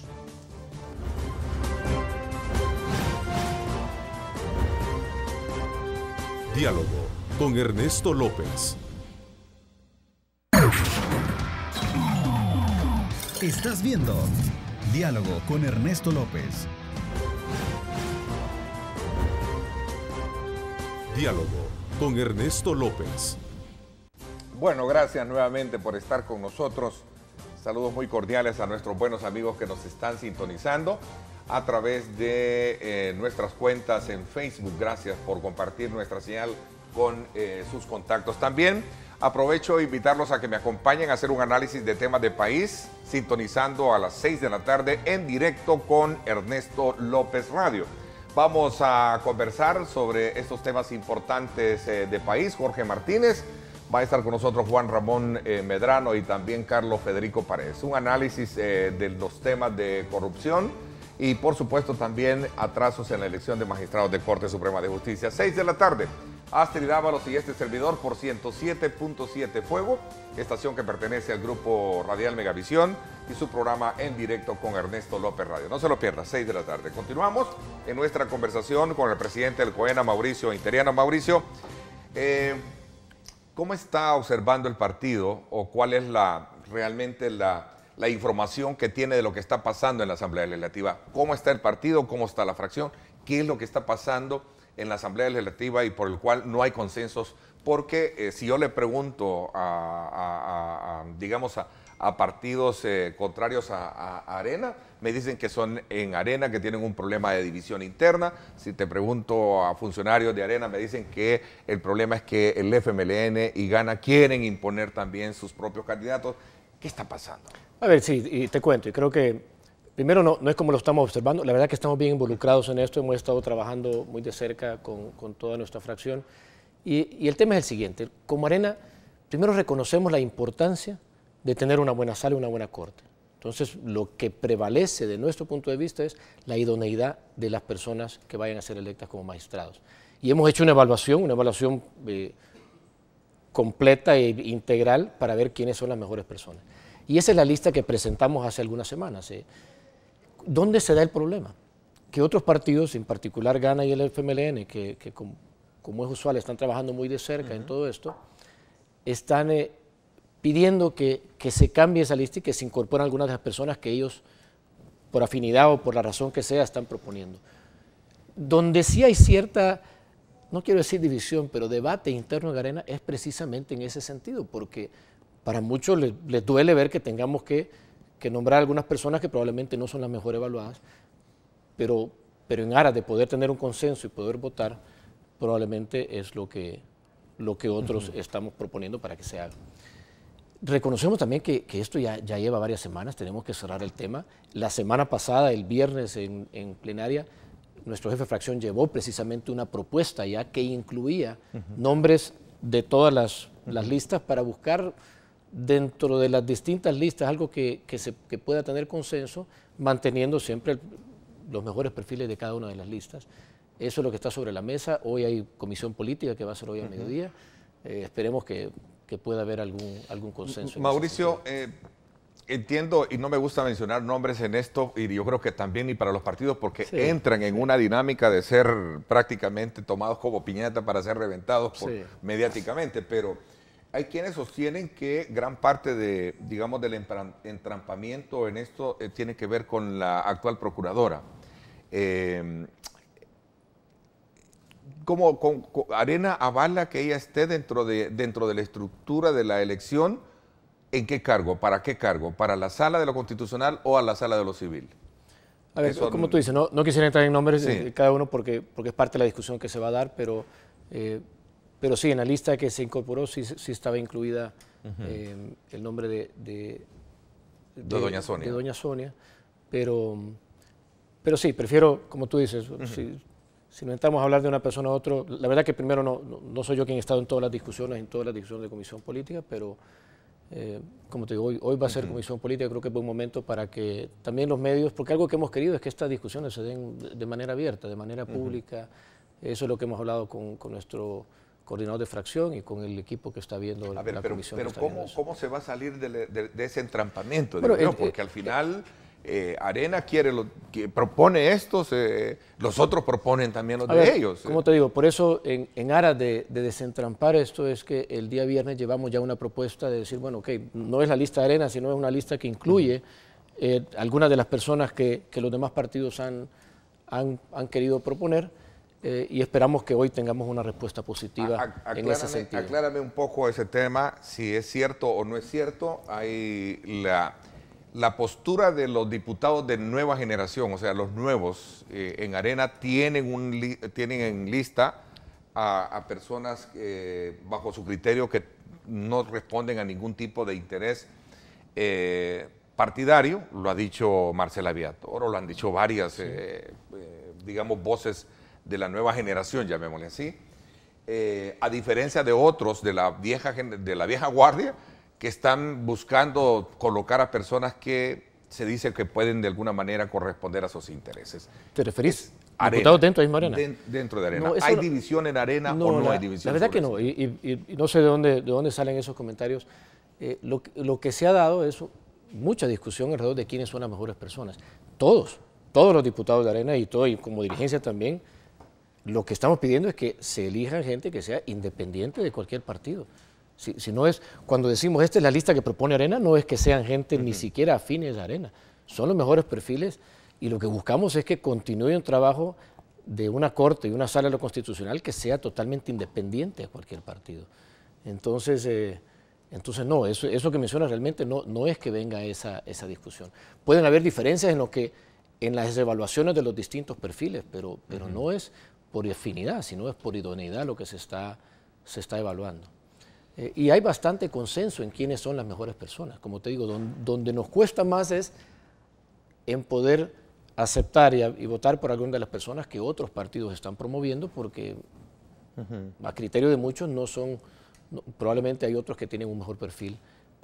Diálogo con Ernesto López.
Estás viendo Diálogo con Ernesto López.
Diálogo con Ernesto López.
Bueno, gracias nuevamente por estar con nosotros. Saludos muy cordiales a nuestros buenos amigos que nos están sintonizando a través de nuestras cuentas en Facebook. Gracias por compartir nuestra señal con sus contactos. También aprovecho a invitarlos a que me acompañen a hacer un análisis de temas de país, sintonizando a las 6 de la tarde en directo con Ernesto López Radio. Vamos a conversar sobre estos temas importantes de país. Jorge Martínez. Va a estar con nosotros Juan Ramón Medrano y también Carlos Federico Paredes. Un análisis de los temas de corrupción y, por supuesto, también atrasos en la elección de magistrados de Corte Suprema de Justicia. 6 de la tarde. Astrid Ábalos y este servidor por 107.7 Fuego, estación que pertenece al grupo radial Megavisión, y su programa en directo con Ernesto López Radio. No se lo pierda, 6 de la tarde. Continuamos en nuestra conversación con el presidente del COENA, Mauricio Interiano. Mauricio, ¿cómo está observando el partido o cuál es realmente la información que tiene de lo que está pasando en la Asamblea Legislativa? ¿Cómo está el partido? ¿Cómo está la fracción? ¿Qué es lo que está pasando en la Asamblea Legislativa y por el cual no hay consensos? Porque si yo le pregunto digamos, a partidos contrarios a Arena, me dicen que son en Arena, que tienen un problema de división interna. Si te pregunto a funcionarios de Arena, me dicen que el problema es que el FMLN y Gana quieren imponer también sus propios candidatos. ¿Qué está pasando?
A ver, sí, y te cuento, y creo que primero no es como lo estamos observando, la verdad que estamos bien involucrados en esto, hemos estado trabajando muy de cerca con toda nuestra fracción, y el tema es el siguiente: como Arena, primero reconocemos la importancia de tener una buena sala y una buena corte. Entonces, lo que prevalece de nuestro punto de vista es la idoneidad de las personas que vayan a ser electas como magistrados. Y hemos hecho una evaluación completa e integral para ver quiénes son las mejores personas. Y esa es la lista que presentamos hace algunas semanas. ¿Dónde se da el problema? Que otros partidos, en particular Gana y el FMLN, que como es usual están trabajando muy de cerca en todo esto, están pidiendo que se cambie esa lista y que se incorporen algunas de las personas que ellos, por afinidad o por la razón que sea, están proponiendo. Donde sí hay cierta, no quiero decir división, pero debate interno en Arena es precisamente en ese sentido, porque para muchos les duele ver que tengamos que nombrar algunas personas que probablemente no son las mejor evaluadas, pero en aras de poder tener un consenso y poder votar, probablemente es lo que otros estamos proponiendo para que se haga. Reconocemos también que esto ya lleva varias semanas, tenemos que cerrar el tema. La semana pasada, el viernes en plenaria, nuestro jefe de fracción llevó precisamente una propuesta ya que incluía nombres de todas las listas para buscar dentro de las distintas listas algo que pueda tener consenso, manteniendo siempre los mejores perfiles de cada una de las listas. Eso es lo que está sobre la mesa. Hoy hay comisión política que va a ser hoy al mediodía. Esperemos que pueda haber algún consenso.
Mauricio, entiendo, y no me gusta mencionar nombres en esto, y yo creo que también ni para los partidos, porque entran en una dinámica de ser prácticamente tomados como piñata para ser reventados mediáticamente, pero hay quienes sostienen que gran parte digamos, del entrampamiento en esto tiene que ver con la actual procuradora. ¿Cómo Arena avala que ella esté dentro de la estructura de la elección? ¿En qué cargo? ¿Para qué cargo? ¿Para la sala de lo constitucional o a la sala de lo civil?
A ver, como tú dices, no quisiera entrar en nombres de cada uno porque es parte de la discusión que se va a dar, pero sí, en la lista que se incorporó sí estaba incluida el nombre de
Doña Sonia.
De Doña Sonia, pero sí, prefiero, como tú dices, si no entramos a hablar de una persona a otro, la verdad que primero no soy yo quien ha estado en todas las discusiones de comisión política, pero como te digo, hoy va a ser comisión política, creo que es buen momento para que también los medios, porque algo que hemos querido es que estas discusiones se den de manera abierta, de manera pública. Eso es lo que hemos hablado con coordinador de fracción y con el equipo que está viendo la comisión.
Pero ¿cómo se va a salir de ese entrampamiento?
Bueno,
porque al final Arena propone estos, los otros proponen también los de ellos.
Como te digo, por eso en aras de desentrampar esto es que el día viernes llevamos ya una propuesta de decir, bueno, ok, no es la lista de Arena, sino es una lista que incluye algunas de las personas que los demás partidos han querido proponer. Y esperamos que hoy tengamos una respuesta positiva en ese sentido.
Aclárame un poco ese tema, si es cierto o no es cierto. Hay la postura de los diputados de nueva generación, o sea, los nuevos en Arena, tienen en lista a personas bajo su criterio que no responden a ningún tipo de interés partidario. Lo ha dicho Marcela Villatoro, lo han dicho varias, digamos, voces de la nueva generación, llamémosle así, a diferencia de otros de la vieja guardia que están buscando colocar a personas que se dice que pueden de alguna manera corresponder a sus intereses.
¿Te referís? ¿Diputados dentro de Arena?
Dentro de Arena. ¿Hay división en Arena o no hay división?
La verdad que no, y no sé de dónde salen esos comentarios. Lo que se ha dado es mucha discusión alrededor de quiénes son las mejores personas. Todos los diputados de Arena y como dirigencia también, lo que estamos pidiendo es que se elijan gente que sea independiente de cualquier partido. Si no es, cuando decimos esta es la lista que propone Arena, no es que sean gente ni siquiera afines a Arena. Son los mejores perfiles y lo que buscamos es que continúe un trabajo de una corte y una sala de lo constitucional que sea totalmente independiente de cualquier partido. Entonces no, eso que mencionas realmente no es que venga esa discusión. Pueden haber diferencias en las evaluaciones de los distintos perfiles, pero no es por afinidad, sino es por idoneidad lo que se está evaluando. Y hay bastante consenso en quiénes son las mejores personas. Como te digo, donde nos cuesta más es en poder aceptar y votar por alguna de las personas que otros partidos están promoviendo, porque a criterio de muchos probablemente hay otros que tienen un mejor perfil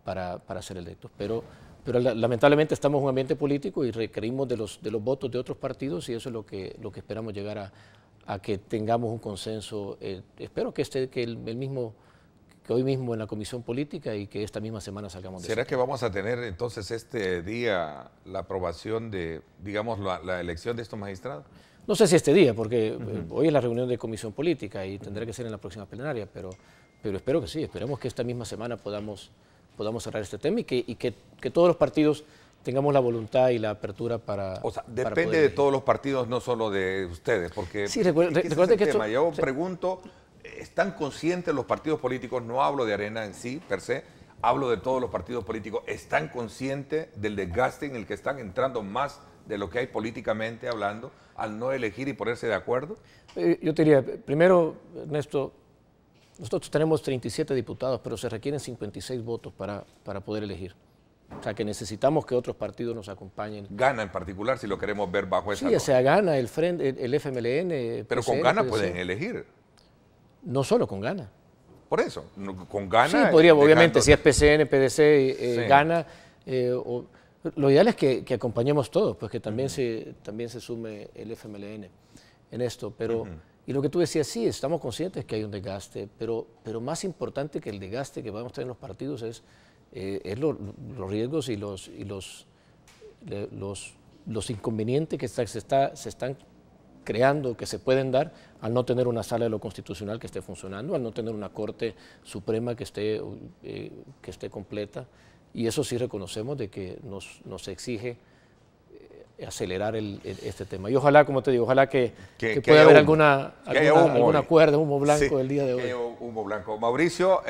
para ser electos. Pero lamentablemente estamos en un ambiente político y requerimos de los votos de otros partidos y eso es lo que esperamos llegar a que tengamos un consenso. Espero que hoy mismo en la Comisión Política y que esta misma semana salgamos de eso.
¿Será que vamos a tener entonces este día la aprobación de, digamos, la elección de estos magistrados?
No sé si este día, porque hoy es la reunión de Comisión Política y tendrá que ser en la próxima plenaria, pero espero que sí, esperemos que esta misma semana podamos cerrar este tema y que todos los partidos tengamos la voluntad y la apertura para...
O sea, depende de todos los partidos, no solo de ustedes, porque...
Sí, recuerde que esto...
Yo pregunto, ¿están conscientes los partidos políticos? No hablo de Arena en sí, per se, hablo de todos los partidos políticos. ¿Están conscientes del desgaste en el que están entrando más de lo que hay políticamente hablando al no elegir y ponerse de acuerdo?
Yo te diría, primero, Ernesto, nosotros tenemos 37 diputados, pero se requieren 56 votos para poder elegir. O sea, que necesitamos que otros partidos nos acompañen.
Gana en particular, si lo queremos ver bajo esa...
Sí, o sea, Gana, el Frente, el FMLN...
Pero con Gana pueden elegir.
No solo con Gana.
Por eso, con Gana...
Sí, podría, obviamente, si es PCN, PDC, Gana... lo ideal es que acompañemos todos, pues que también se sume el FMLN en esto, pero... Y lo que tú decías, sí, estamos conscientes que hay un desgaste, pero más importante que el desgaste que vamos a tener en los partidos es los riesgos y los inconvenientes que se están creando, que se pueden dar al no tener una sala de lo constitucional que esté funcionando, al no tener una Corte Suprema que esté completa. Y eso sí reconocemos de que nos exige acelerar este tema. Y ojalá, como te digo, ojalá que pueda haber algún acuerdo, humo blanco el día de hoy.
Que haya humo blanco. Mauricio,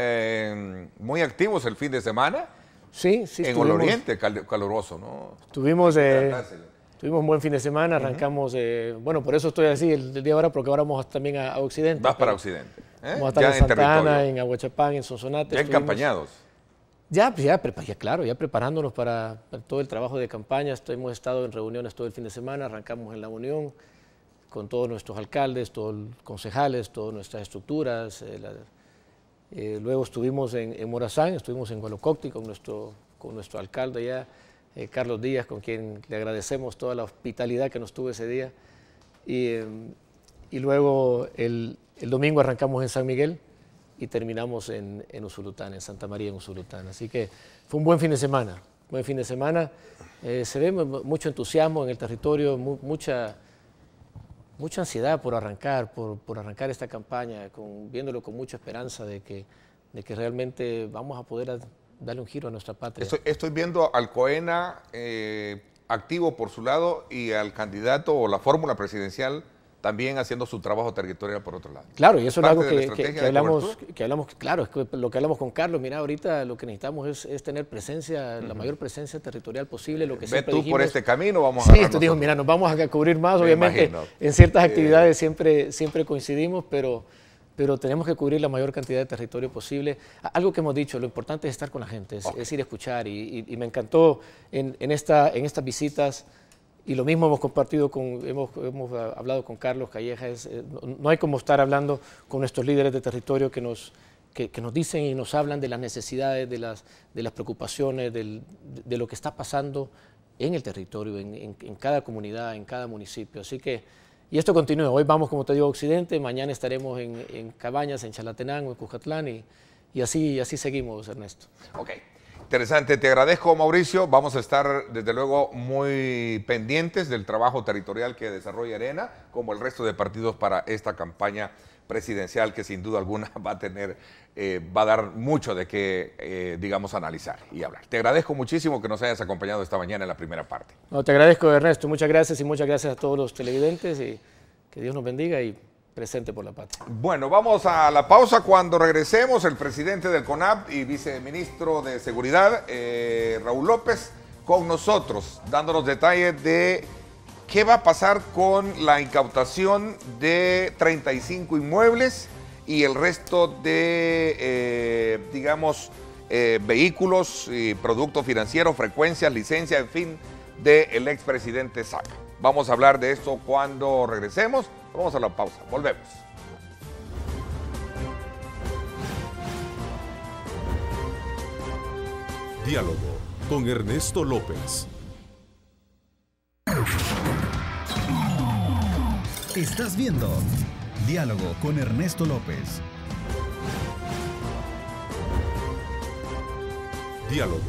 muy activos el fin de semana.
Sí.
En el Oriente, caluroso, ¿no?
Tuvimos un buen fin de semana, arrancamos, bueno, por eso estoy así el día de ahora, porque ahora vamos también a Occidente.
Vas para Occidente.
Vamos a estar en Santa Ana, en Aguachapán, en Sonsonate.
¿Ya encampañados?
Ya, claro, ya preparándonos para todo el trabajo de campaña. Hemos estado en reuniones todo el fin de semana, arrancamos en La Unión con todos nuestros alcaldes, todos los concejales, todas nuestras estructuras. Luego estuvimos en Morazán, estuvimos en Gualococti con nuestro alcalde allá, Carlos Díaz, con quien le agradecemos toda la hospitalidad que nos tuvo ese día. Y luego el domingo arrancamos en San Miguel, y terminamos en Usulután, en Santa María, en Usulután. Así que fue un buen fin de semana. Buen fin de semana. Se ve mucho entusiasmo en el territorio, mucha ansiedad por arrancar esta campaña, viéndolo con mucha esperanza de que realmente vamos a poder darle un giro a nuestra patria.
Estoy viendo al COENA activo por su lado y al candidato o la fórmula presidencial también haciendo su trabajo territorial por otro lado.
Claro, y eso es algo que hablamos, claro, es que lo que hablamos con Carlos. Mira, ahorita lo que necesitamos es tener presencia, la mayor presencia territorial posible, lo que siempre dijimos.
Por este camino vamos a
Sí, tú dijo, mira, nos vamos a cubrir más, obviamente, en ciertas actividades siempre coincidimos, pero tenemos que cubrir la mayor cantidad de territorio posible. Algo que hemos dicho, lo importante es estar con la gente, es ir a escuchar, y me encantó en estas visitas. Y lo mismo hemos compartido, hemos hablado con Carlos Calleja, no hay como estar hablando con nuestros líderes de territorio que nos dicen y nos hablan de las necesidades, de las preocupaciones, de lo que está pasando en el territorio, en cada comunidad, en cada municipio. Así que, y esto continúa, hoy vamos, como te digo, a Occidente, mañana estaremos en Cabañas, en Chalatenango, en Cuscatlán, y así seguimos, Ernesto.
Ok. Interesante, te agradezco, Mauricio. Vamos a estar desde luego muy pendientes del trabajo territorial que desarrolla Arena, como el resto de partidos para esta campaña presidencial que sin duda alguna va a dar mucho de qué, digamos, analizar y hablar. Te agradezco muchísimo que nos hayas acompañado esta mañana en la primera parte.
No, te agradezco, Ernesto, muchas gracias, y muchas gracias a todos los televidentes, y que Dios nos bendiga y presente por la patria.
Bueno, vamos a la pausa. Cuando regresemos, el presidente del CONAP y viceministro de Seguridad, Raúl López, con nosotros, dándonos detalles de qué va a pasar con la incautación de 35 inmuebles y el resto de, digamos, vehículos y productos financieros, frecuencias, licencias, en fin, del expresidente Saca. Vamos a hablar de esto cuando regresemos. Vamos a la pausa, volvemos.
Diálogo con Ernesto López.
Estás viendo Diálogo con Ernesto López.
Diálogo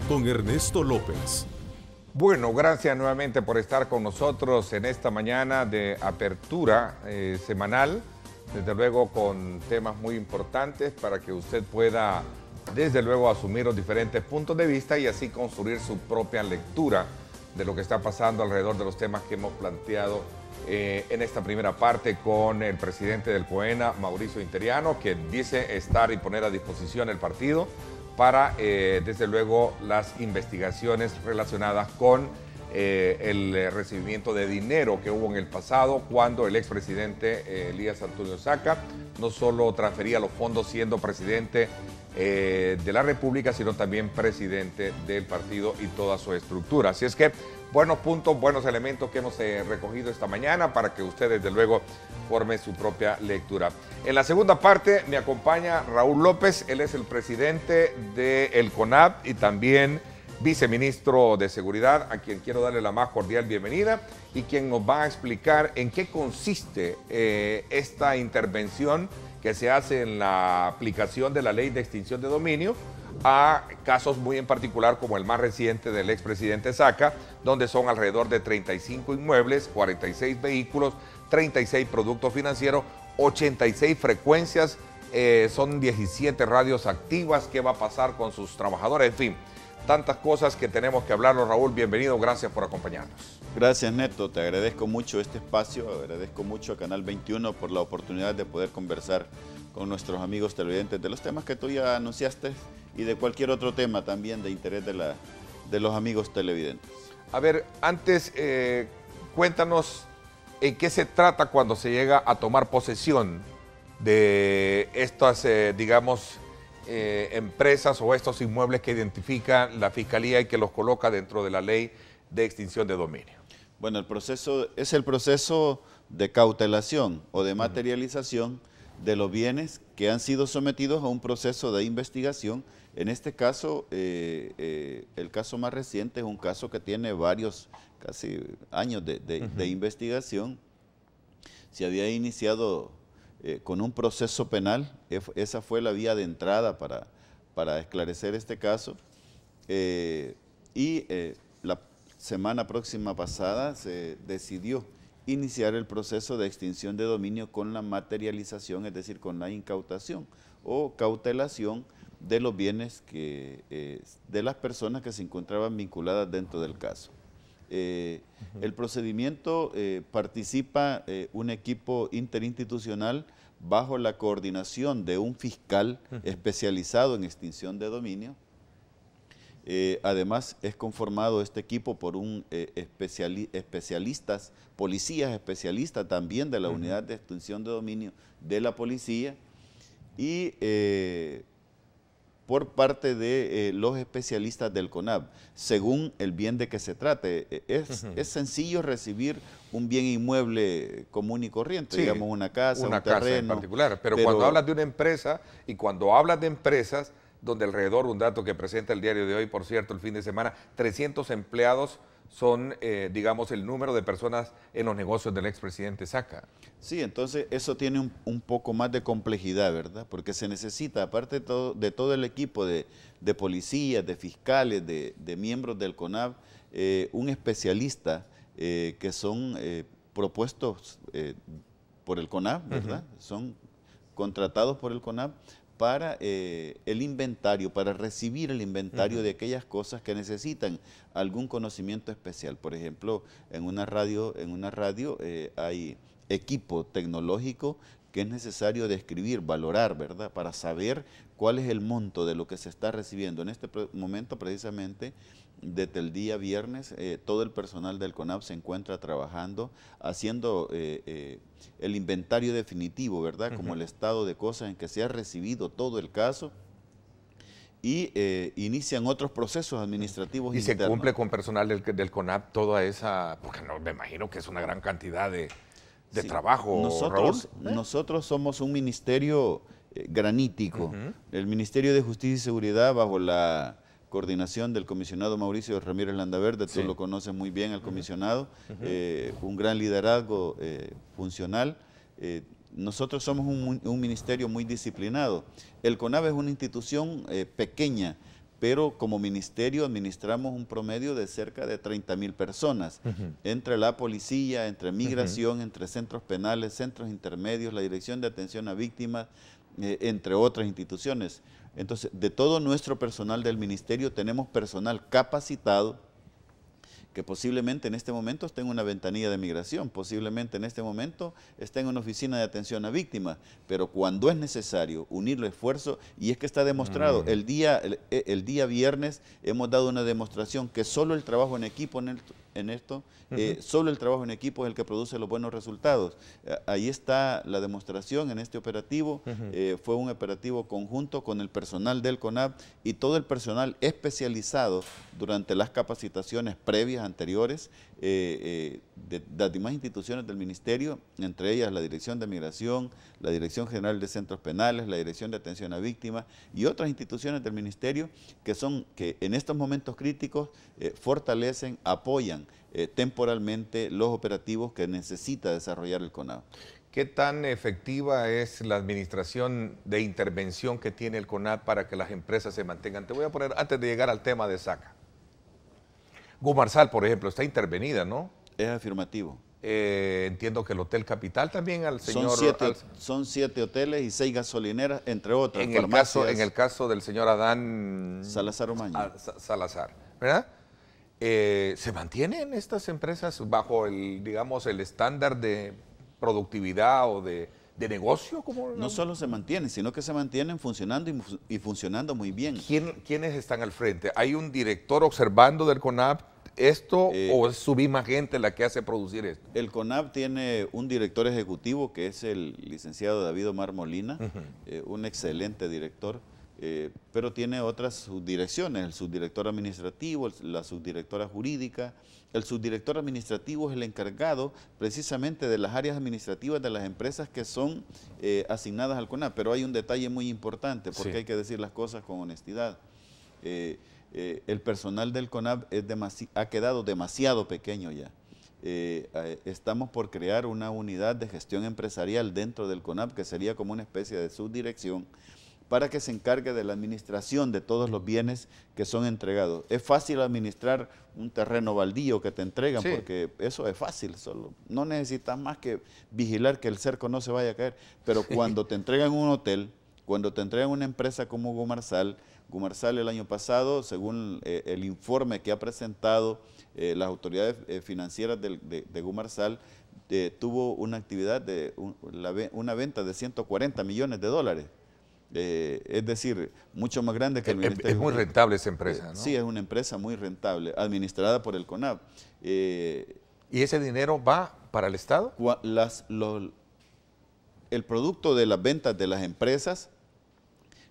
con Ernesto López.
Bueno, gracias nuevamente por estar con nosotros en esta mañana de apertura semanal, desde luego con temas muy importantes para que usted pueda, desde luego, asumir los diferentes puntos de vista y así construir su propia lectura de lo que está pasando alrededor de los temas que hemos planteado en esta primera parte con el presidente del COENA, Mauricio Interiano, que dice estar y poner a disposición el partido para, desde luego, las investigaciones relacionadas con el recibimiento de dinero que hubo en el pasado cuando el expresidente Elías Antonio Saca no solo transfería los fondos siendo presidente de la República, sino también presidente del partido y toda su estructura. Así es que buenos puntos, buenos elementos que hemos recogido esta mañana para que usted, desde luego, forme su propia lectura. En la segunda parte me acompaña Raúl López, él es el presidente del CONAP y también viceministro de Seguridad, a quien quiero darle la más cordial bienvenida y quien nos va a explicar en qué consiste esta intervención que se hace en la aplicación de la ley de extinción de dominio a casos muy en particular como el más reciente del expresidente Saca, donde son alrededor de 35 inmuebles, 46 vehículos, 36 productos financieros, 86 frecuencias, son 17 radios activas. ¿Qué va a pasar con sus trabajadores? En fin, tantas cosas que tenemos que hablarnos. Raúl, bienvenido, gracias por acompañarnos.
Gracias, Neto, te agradezco mucho este espacio, agradezco mucho a Canal 21 por la oportunidad de poder conversar con nuestros amigos televidentes de los temas que tú ya anunciaste y de cualquier otro tema también de interés de los amigos televidentes.
A ver, antes cuéntanos en qué se trata cuando se llega a tomar posesión de estas, digamos, empresas o estos inmuebles que identifica la Fiscalía y que los coloca dentro de la ley de extinción de dominio.
Bueno, el proceso es el proceso de cautelación o de materialización de los bienes que han sido sometidos a un proceso de investigación. En este caso, el caso más reciente es un caso que tiene varios, casi años de investigación. Se había iniciado con un proceso penal. Esa fue la vía de entrada para esclarecer este caso. La semana próxima pasada se decidió iniciar el proceso de extinción de dominio con la materialización, es decir, con la incautación o cautelación de los bienes de las personas que se encontraban vinculadas dentro del caso. El procedimiento participa un equipo interinstitucional bajo la coordinación de un fiscal especializado en extinción de dominio. Además, es conformado este equipo por policías especialistas también de la unidad de extinción de dominio de la policía y por parte de los especialistas del CONAB, según el bien de que se trate. Es sencillo recibir un bien inmueble común y corriente, sí, digamos una casa, un terreno.
Casa en particular, pero cuando hablas de una empresa y cuando hablas de empresas, donde alrededor, un dato que presenta el diario de hoy, por cierto, el fin de semana, 300 empleados son, digamos, el número de personas en los negocios del expresidente Saca.
Sí, entonces eso tiene un poco más de complejidad, ¿verdad? Porque se necesita, aparte de todo el equipo de policías, de fiscales, de miembros del CONAB, un especialista que son propuestos por el CONAB, ¿verdad? Son contratados por el CONAB para el inventario, para recibir el inventario de aquellas cosas que necesitan algún conocimiento especial. Por ejemplo, en una radio hay equipo tecnológico que es necesario describir, valorar, ¿verdad? Para saber cuál es el monto de lo que se está recibiendo. En este momento, precisamente, desde el día viernes, todo el personal del CONAB se encuentra trabajando, haciendo el inventario definitivo, ¿verdad? Como el estado de cosas en que se ha recibido todo el caso y inician otros procesos administrativos internos.
¿Y se cumple con personal del CONAB toda esa, porque no, me imagino que es una gran cantidad de sí, trabajo,
nosotros somos un ministerio granítico. El Ministerio de Justicia y Seguridad, bajo la coordinación del comisionado Mauricio Ramírez Landaverde, tú lo conoces muy bien al comisionado, un gran liderazgo funcional. Nosotros somos un ministerio muy disciplinado. El CONAB es una institución pequeña, pero como ministerio administramos un promedio de cerca de 30,000 personas, entre la policía, entre migración, entre centros penales, centros intermedios, la Dirección de Atención a Víctimas, entre otras instituciones. Entonces, de todo nuestro personal del ministerio tenemos personal capacitado que posiblemente en este momento esté en una ventanilla de migración, posiblemente en este momento esté en una oficina de atención a víctimas, pero cuando es necesario unir los esfuerzos, y es que está demostrado, el día viernes hemos dado una demostración que solo el trabajo en equipo solo el trabajo en equipo es el que produce los buenos resultados. Ahí está la demostración en este operativo. Fue un operativo conjunto con el personal del CONAB y todo el personal especializado durante las capacitaciones previas anteriores de las demás instituciones del ministerio, entre ellas la Dirección de Migración, la Dirección General de Centros Penales, la Dirección de Atención a Víctimas y otras instituciones del ministerio que en estos momentos críticos fortalecen, apoyan temporalmente los operativos que necesita desarrollar el CONAB.
¿Qué tan efectiva es la administración de intervención que tiene el CONAB para que las empresas se mantengan? Te voy a poner, antes de llegar al tema de Saca. Gumarzal, por ejemplo, está intervenida, ¿no?
Es afirmativo.
Entiendo que el Hotel Capital también al señor...
Son 7 hoteles y 6 gasolineras, entre otras.
En el caso del señor Adán...
Salazar Omaña.
Salazar, ¿verdad? ¿Se mantienen estas empresas bajo el estándar de productividad o de negocio?
No solo se mantienen, sino que se mantienen funcionando y funcionando muy bien.
¿Quiénes están al frente? ¿Hay un director observando del CONAB esto o es su misma gente la que hace producir esto?
El CONAB tiene un director ejecutivo que es el licenciado David Omar Molina, un excelente director. Pero tiene otras subdirecciones, el subdirector administrativo, la subdirectora jurídica. El subdirector administrativo es el encargado precisamente de las áreas administrativas de las empresas que son asignadas al CONAB. Pero hay un detalle muy importante, porque hay que decir las cosas con honestidad. El personal del CONAB ha quedado demasiado pequeño ya. estamos por crear una unidad de gestión empresarial dentro del CONAP, que sería como una especie de subdirección, para que se encargue de la administración de todos los bienes que son entregados. Es fácil administrar un terreno baldío que te entregan, porque eso es fácil, solo no necesitas más que vigilar que el cerco no se vaya a caer. Pero cuando te entregan un hotel, cuando te entregan una empresa como Gumarsal el año pasado, según el informe que ha presentado las autoridades financieras de Gumarsal, tuvo una actividad una venta de 140 millones de dólares. Es decir, mucho más grande que el Ministerio.
Es muy rentable esa empresa, ¿no?
Sí, es una empresa muy rentable, administrada por el CONAP.
¿Y ese dinero va para el Estado?
El producto de las ventas de las empresas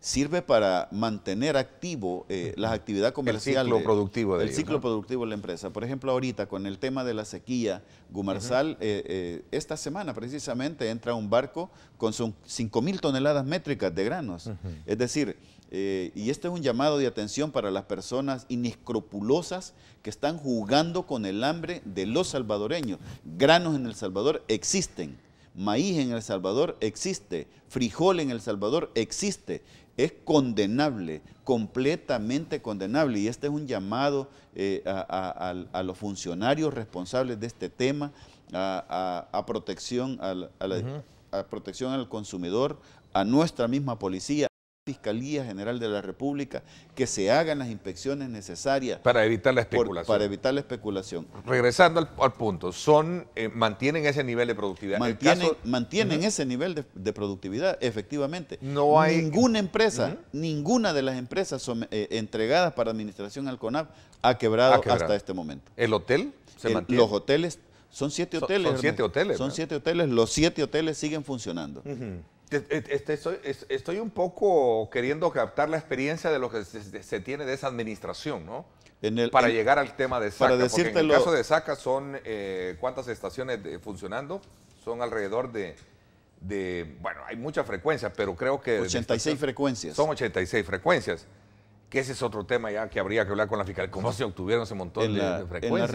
sirve para mantener activo las actividades comerciales.
El ciclo productivo de
El ciclo productivo de la empresa. Por ejemplo, ahorita con el tema de la sequía, Gumarsal, esta semana precisamente entra un barco con 5.000 toneladas métricas de granos. Es decir, y este es un llamado de atención para las personas inescrupulosas que están jugando con el hambre de los salvadoreños. Granos en El Salvador existen. Maíz en El Salvador existe, frijol en El Salvador existe, es condenable, completamente condenable, y este es un llamado a los funcionarios responsables de este tema, a protección a protección al consumidor, a nuestra misma policía, Fiscalía General de la República, que se hagan las inspecciones necesarias
para evitar la especulación.
Para evitar la especulación.
Regresando al punto, mantienen ese nivel de productividad.
Mantienen ese nivel de productividad, efectivamente.
No hay
ninguna empresa, ninguna de las empresas entregadas para administración al CONAP ha quebrado hasta este momento.
¿El hotel se mantiene?
Los hoteles, son 7 hoteles.
Son 7 hoteles.
Son 7 hoteles, los 7 hoteles siguen funcionando.
Estoy un poco queriendo captar la experiencia de lo que se tiene de esa administración, ¿no? Para llegar al tema de Saca. Porque en el caso de Saca son, ¿cuántas estaciones funcionando? Son alrededor bueno, hay mucha frecuencia, pero creo que...
86 frecuencias.
Son 86 frecuencias. Que ese es otro tema ya que habría que hablar con la Fiscalía. ¿Cómo se obtuvieron ese montón de frecuencias?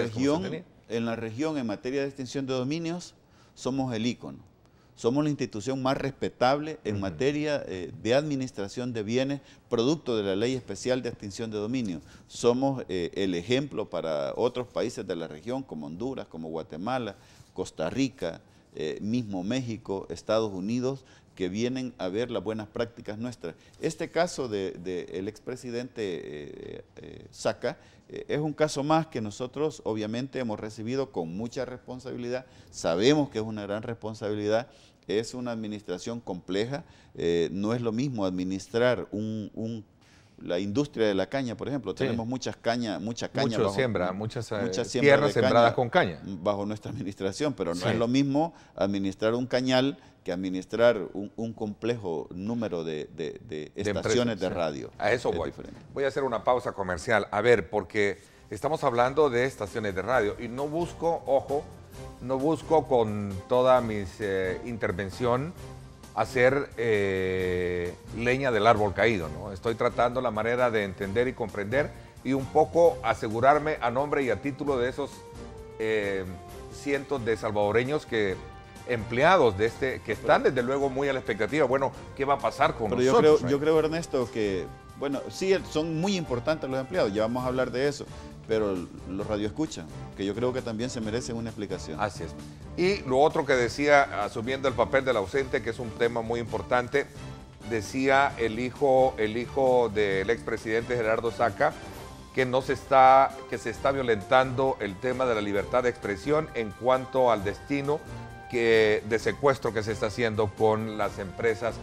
En la región, en materia de extinción de dominios, somos el ícono. Somos la institución más respetable en materia de administración de bienes, producto de la Ley Especial de Extinción de Dominio. Somos el ejemplo para otros países de la región, como Honduras, como Guatemala, Costa Rica, mismo México, Estados Unidos, que vienen a ver las buenas prácticas nuestras. Este caso del expresidente Saca es un caso más que nosotros obviamente hemos recibido con mucha responsabilidad, sabemos que es una gran responsabilidad, es una administración compleja, no es lo mismo administrar la industria de la caña, por ejemplo, tenemos mucha caña muchas tierras sembradas con caña bajo nuestra administración, pero no es lo mismo administrar un cañal que administrar un complejo número de estaciones de radio.
A eso voy. Voy a hacer una pausa comercial. A ver, porque estamos hablando de estaciones de radio y no busco, ojo, no busco con toda mi intervención hacer leña del árbol caído, ¿no? Estoy tratando la manera de entender y comprender y un poco asegurarme a nombre y a título de esos cientos de salvadoreños empleados que están desde luego muy a la expectativa. Bueno, ¿qué va a pasar con nosotros?
Yo creo, Ernesto, que, bueno, sí, son muy importantes los empleados, ya vamos a hablar de eso, pero los radioescuchan, que yo creo que también se merecen una explicación.
Así es. Y lo otro que decía, asumiendo el papel del ausente, que es un tema muy importante, decía el hijo del expresidente Gerardo Saca, que se está violentando el tema de la libertad de expresión en cuanto al destino de secuestro que se está haciendo con las empresas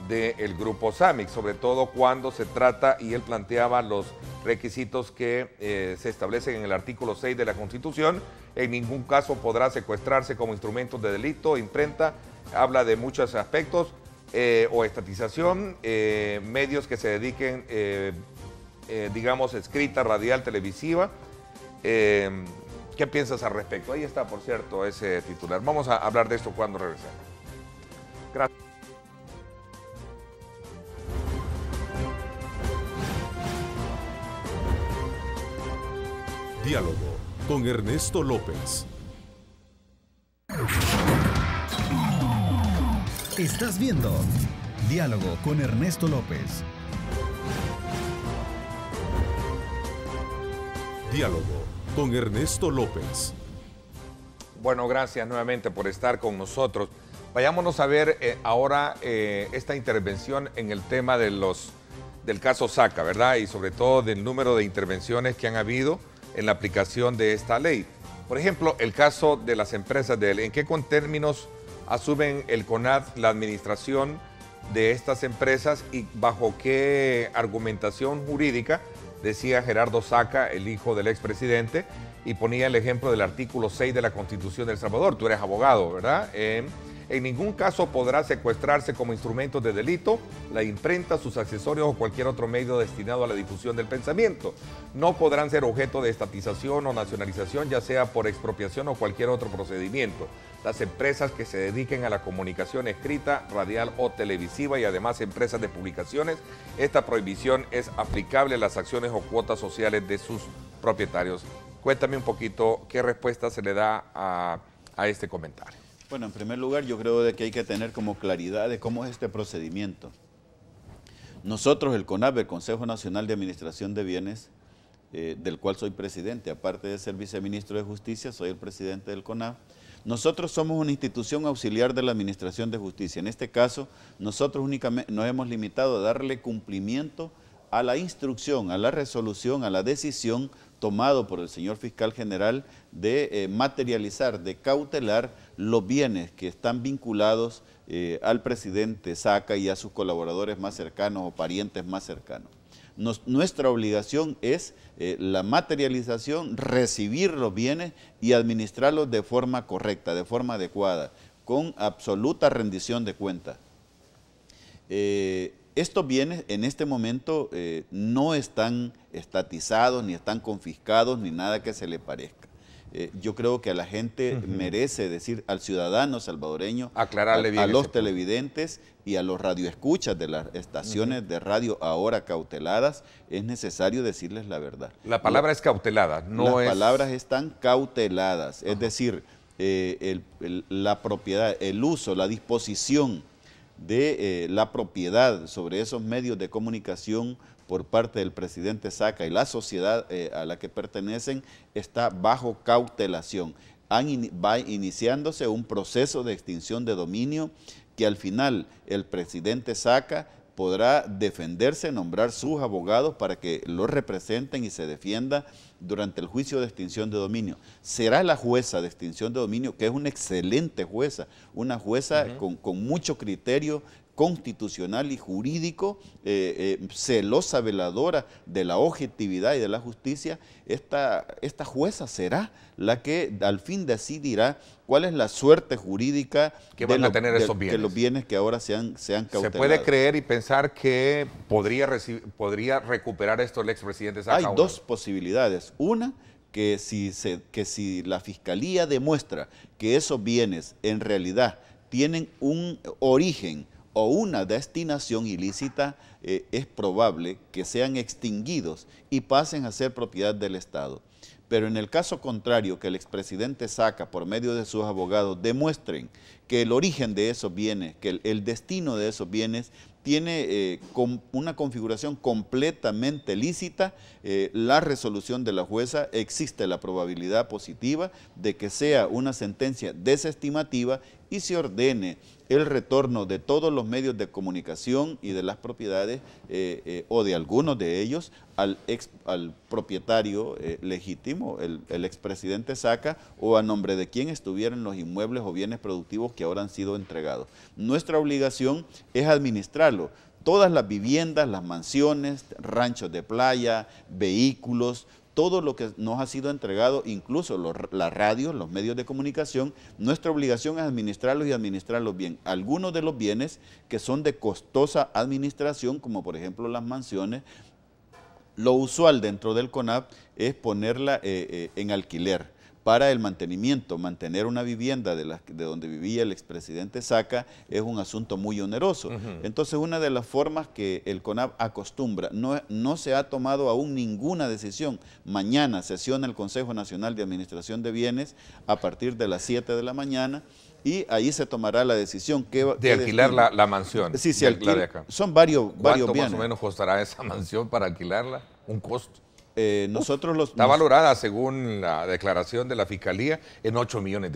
del grupo SAMIC, sobre todo cuando se trata, y él planteaba los requisitos que se establecen en el artículo 6 de la Constitución. En ningún caso podrá secuestrarse como instrumento de delito, imprenta, habla de muchos aspectos, o estatización, medios que se dediquen, digamos, escrita, radial, televisiva. ¿Qué piensas al respecto? Ahí está, por cierto, ese titular. Vamos a hablar de esto cuando regresemos. Gracias.
Diálogo con Ernesto López.
Estás viendo Diálogo con Ernesto López.
Diálogo con Ernesto López.
Bueno, gracias nuevamente por estar con nosotros. Vayámonos a ver ahora esta intervención en el tema de del caso Saca, ¿verdad? Y sobre todo del número de intervenciones que han habido en la aplicación de esta ley. Por ejemplo, el caso de las empresas de él. ¿En qué términos asumen el CONAV la administración de estas empresas y bajo qué argumentación jurídica? Decía Gerardo Saca, el hijo del expresidente, y ponía el ejemplo del artículo 6 de la Constitución de El Salvador. Tú eres abogado, ¿verdad? En ningún caso podrá secuestrarse como instrumento de delito la imprenta, sus accesorios o cualquier otro medio destinado a la difusión del pensamiento. No podrán ser objeto de estatización o nacionalización, ya sea por expropiación o cualquier otro procedimiento. Las empresas que se dediquen a la comunicación escrita, radial o televisiva y además empresas de publicaciones, esta prohibición es aplicable a las acciones o cuotas sociales de sus propietarios. Cuéntame un poquito qué respuesta se le da a este comentario.
Bueno, en primer lugar, yo creo de que hay que tener como claridad de cómo es este procedimiento. Nosotros, el CONAV, el Consejo Nacional de Administración de Bienes, del cual soy presidente, aparte de ser viceministro de Justicia, soy el presidente del CONAV. Nosotros somos una institución auxiliar de la Administración de Justicia. En este caso, nosotros únicamente nos hemos limitado a darle cumplimiento a la instrucción, a la resolución, a la decisión tomado por el señor fiscal general de materializar, de cautelar los bienes que están vinculados al presidente Saca y a sus colaboradores más cercanos o parientes más cercanos. Nuestra obligación es la materialización, recibir los bienes y administrarlos de forma correcta, de forma adecuada, con absoluta rendición de cuentas. Estos bienes en este momento no están estatizados, ni están confiscados, ni nada que se le parezca. Yo creo que a la gente merece decir, al ciudadano salvadoreño,
aclararle bien
a los televidentes y a los radioescuchas de las estaciones de radio ahora cauteladas, es necesario decirles la verdad.
La palabra es cautelada, no es...
Las palabras están cauteladas, es decir, la propiedad, el uso, la disposición de la propiedad sobre esos medios de comunicación por parte del presidente Saca y la sociedad a la que pertenecen está bajo cautelación. Va iniciándose un proceso de extinción de dominio que al final el presidente Saca podrá defenderse, nombrar sus abogados para que lo representen y se defienda durante el juicio de extinción de dominio. Será la jueza de extinción de dominio, que es una excelente jueza, una jueza con mucho criterio constitucional y jurídico, celosa veladora de la objetividad y de la justicia. Esta jueza será la que al fin decidirá cuál es la suerte jurídica
que van a tener esos bienes.
De los bienes que ahora se han cautelados.
¿Se puede creer y pensar que podría recuperar esto el expresidente Saca?
Hay dos posibilidades. Una, que si la Fiscalía demuestra que esos bienes en realidad tienen un origen o una destinación ilícita, es probable que sean extinguidos y pasen a ser propiedad del Estado. Pero en el caso contrario, que el expresidente Saca, por medio de sus abogados, demuestren que el origen de esos bienes, que el destino de esos bienes tiene una configuración completamente lícita, la resolución de la jueza, existe la probabilidad positiva de que sea una sentencia desestimativa y se ordene el retorno de todos los medios de comunicación y de las propiedades o de algunos de ellos al propietario legítimo, el expresidente Saca, o a nombre de quien estuvieran los inmuebles o bienes productivos que ahora han sido entregados. Nuestra obligación es administrarlo. Todas las viviendas, las mansiones, ranchos de playa, vehículos, todo lo que nos ha sido entregado, incluso las radios, los medios de comunicación, nuestra obligación es administrarlos y administrarlos bien. Algunos de los bienes que son de costosa administración, como por ejemplo las mansiones, lo usual dentro del CONAV es ponerla en alquiler para el mantenimiento. Mantener una vivienda de donde vivía el expresidente Saca es un asunto muy oneroso. Entonces, una de las formas que el CONAV acostumbra, no se ha tomado aún ninguna decisión. Mañana sesiona el Consejo Nacional de Administración de Bienes a partir de las 7 de la mañana y ahí se tomará la decisión.
De alquilar la mansión.
Sí,
la de acá.
Son varios bienes.
¿Cuánto más o menos costará esa mansión para alquilarla? ¿Un costo?
Está
valorada, según la declaración de la Fiscalía, en $8 millones.